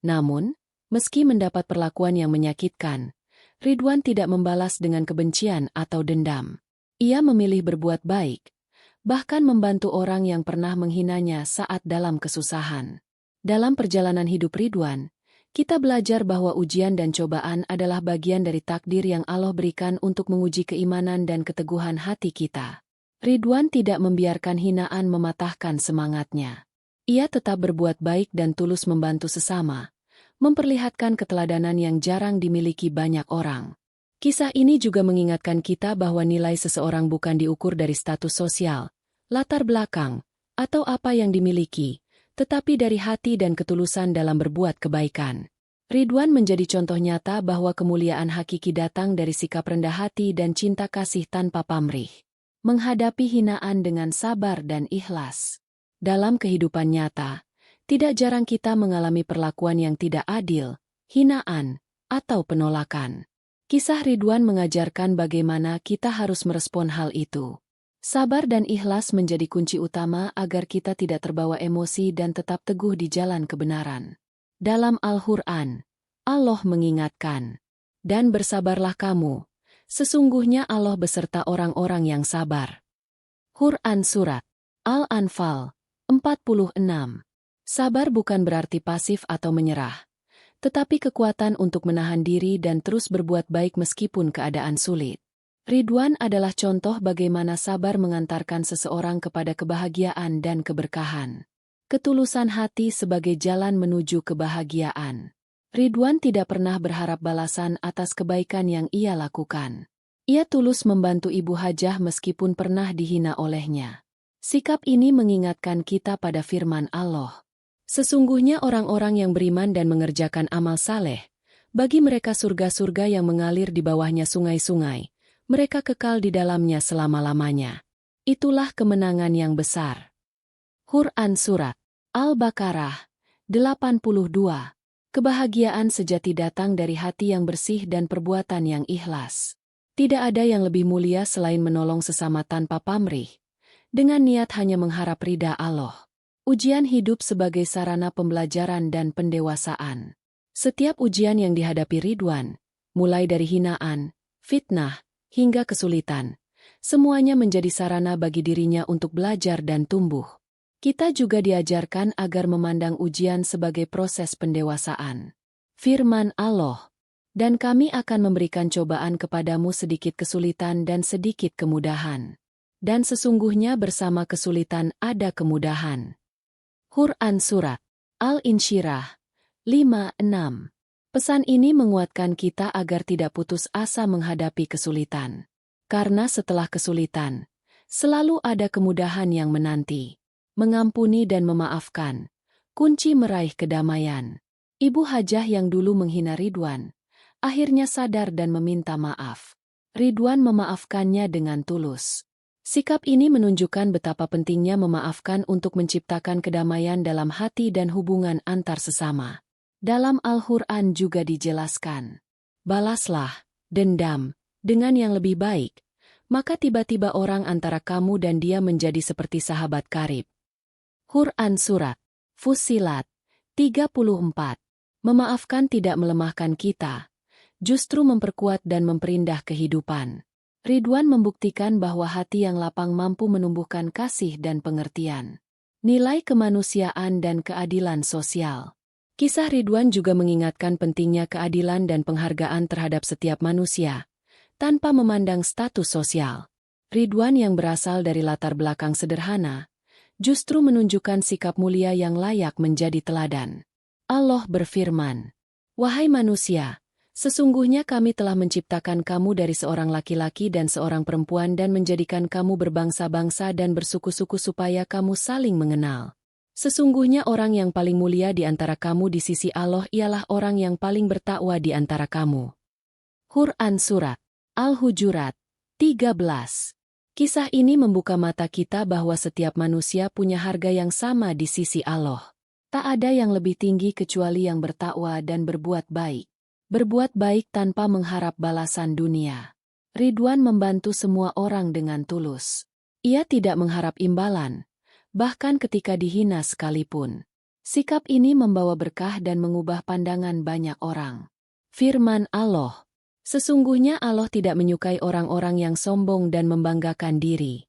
Namun, meski mendapat perlakuan yang menyakitkan, Ridwan tidak membalas dengan kebencian atau dendam. Ia memilih berbuat baik, bahkan membantu orang yang pernah menghinanya saat dalam kesusahan. Dalam perjalanan hidup Ridwan, kita belajar bahwa ujian dan cobaan adalah bagian dari takdir yang Allah berikan untuk menguji keimanan dan keteguhan hati kita. Ridwan tidak membiarkan hinaan mematahkan semangatnya. Ia tetap berbuat baik dan tulus membantu sesama, memperlihatkan keteladanan yang jarang dimiliki banyak orang. Kisah ini juga mengingatkan kita bahwa nilai seseorang bukan diukur dari status sosial, latar belakang, atau apa yang dimiliki, tetapi dari hati dan ketulusan dalam berbuat kebaikan. Ridwan menjadi contoh nyata bahwa kemuliaan hakiki datang dari sikap rendah hati dan cinta kasih tanpa pamrih. Menghadapi hinaan dengan sabar dan ikhlas. Dalam kehidupan nyata, tidak jarang kita mengalami perlakuan yang tidak adil, hinaan, atau penolakan. Kisah Ridwan mengajarkan bagaimana kita harus merespon hal itu. Sabar dan ikhlas menjadi kunci utama agar kita tidak terbawa emosi dan tetap teguh di jalan kebenaran. Dalam Al-Quran, Allah mengingatkan, "Dan bersabarlah kamu, sesungguhnya Allah beserta orang-orang yang sabar." Quran Surat Al-Anfal 46. Sabar bukan berarti pasif atau menyerah, tetapi kekuatan untuk menahan diri dan terus berbuat baik meskipun keadaan sulit. Ridwan adalah contoh bagaimana sabar mengantarkan seseorang kepada kebahagiaan dan keberkahan. Ketulusan hati sebagai jalan menuju kebahagiaan. Ridwan tidak pernah berharap balasan atas kebaikan yang ia lakukan. Ia tulus membantu Ibu Hajah meskipun pernah dihina olehnya. Sikap ini mengingatkan kita pada firman Allah. Sesungguhnya orang-orang yang beriman dan mengerjakan amal saleh, bagi mereka surga-surga yang mengalir di bawahnya sungai-sungai, mereka kekal di dalamnya selama-lamanya. Itulah kemenangan yang besar. Quran Surat Al-Baqarah 82. Kebahagiaan sejati datang dari hati yang bersih dan perbuatan yang ikhlas. Tidak ada yang lebih mulia selain menolong sesama tanpa pamrih, dengan niat hanya mengharap ridha Allah. Ujian hidup sebagai sarana pembelajaran dan pendewasaan. Setiap ujian yang dihadapi Ridwan, mulai dari hinaan, fitnah, hingga kesulitan, semuanya menjadi sarana bagi dirinya untuk belajar dan tumbuh. Kita juga diajarkan agar memandang ujian sebagai proses pendewasaan. Firman Allah, "Dan kami akan memberikan cobaan kepadamu sedikit kesulitan dan sedikit kemudahan. Dan sesungguhnya bersama kesulitan ada kemudahan." Quran Surat Al-Insyirah 5:6. Pesan ini menguatkan kita agar tidak putus asa menghadapi kesulitan. Karena setelah kesulitan, selalu ada kemudahan yang menanti. Mengampuni dan memaafkan, kunci meraih kedamaian. Ibu Hajah yang dulu menghina Ridwan, akhirnya sadar dan meminta maaf. Ridwan memaafkannya dengan tulus. Sikap ini menunjukkan betapa pentingnya memaafkan untuk menciptakan kedamaian dalam hati dan hubungan antar sesama. Dalam Al-Quran juga dijelaskan, "Balaslah dendam dengan yang lebih baik, maka tiba-tiba orang antara kamu dan dia menjadi seperti sahabat karib." Quran Surat Fussilat 34. Memaafkan tidak melemahkan kita, justru memperkuat dan memperindah kehidupan. Ridwan membuktikan bahwa hati yang lapang mampu menumbuhkan kasih dan pengertian, nilai kemanusiaan dan keadilan sosial. Kisah Ridwan juga mengingatkan pentingnya keadilan dan penghargaan terhadap setiap manusia, tanpa memandang status sosial. Ridwan yang berasal dari latar belakang sederhana, justru menunjukkan sikap mulia yang layak menjadi teladan. Allah berfirman, "Wahai manusia, sesungguhnya kami telah menciptakan kamu dari seorang laki-laki dan seorang perempuan dan menjadikan kamu berbangsa-bangsa dan bersuku-suku supaya kamu saling mengenal. Sesungguhnya orang yang paling mulia di antara kamu di sisi Allah ialah orang yang paling bertakwa di antara kamu." Quran Surat Al-Hujurat 13. Kisah ini membuka mata kita bahwa setiap manusia punya harga yang sama di sisi Allah. Tak ada yang lebih tinggi kecuali yang bertakwa dan berbuat baik. Berbuat baik tanpa mengharap balasan dunia. Ridwan membantu semua orang dengan tulus. Ia tidak mengharap imbalan, bahkan ketika dihina sekalipun. Sikap ini membawa berkah dan mengubah pandangan banyak orang. Firman Allah, "Sesungguhnya Allah tidak menyukai orang-orang yang sombong dan membanggakan diri."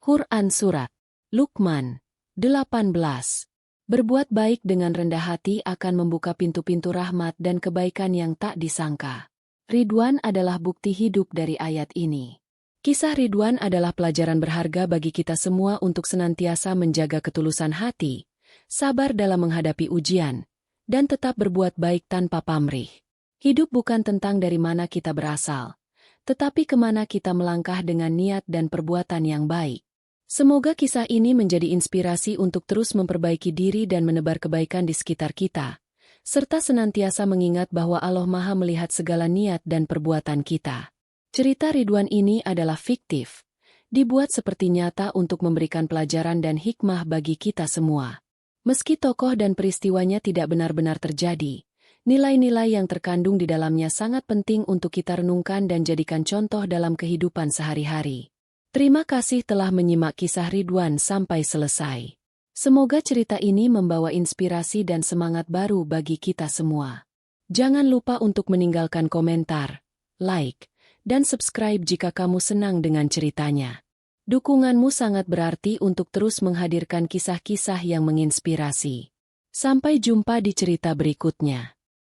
Quran Surat Luqman 18. Berbuat baik dengan rendah hati akan membuka pintu-pintu rahmat dan kebaikan yang tak disangka. Ridwan adalah bukti hidup dari ayat ini. Kisah Ridwan adalah pelajaran berharga bagi kita semua untuk senantiasa menjaga ketulusan hati, sabar dalam menghadapi ujian, dan tetap berbuat baik tanpa pamrih. Hidup bukan tentang dari mana kita berasal, tetapi kemana kita melangkah dengan niat dan perbuatan yang baik. Semoga kisah ini menjadi inspirasi untuk terus memperbaiki diri dan menebar kebaikan di sekitar kita, serta senantiasa mengingat bahwa Allah Maha melihat segala niat dan perbuatan kita. Cerita Ridwan ini adalah fiktif, dibuat seperti nyata untuk memberikan pelajaran dan hikmah bagi kita semua. Meski tokoh dan peristiwanya tidak benar-benar terjadi, nilai-nilai yang terkandung di dalamnya sangat penting untuk kita renungkan dan jadikan contoh dalam kehidupan sehari-hari. Terima kasih telah menyimak kisah Ridwan sampai selesai. Semoga cerita ini membawa inspirasi dan semangat baru bagi kita semua. Jangan lupa untuk meninggalkan komentar, like, dan subscribe jika kamu senang dengan ceritanya. Dukunganmu sangat berarti untuk terus menghadirkan kisah-kisah yang menginspirasi. Sampai jumpa di cerita berikutnya.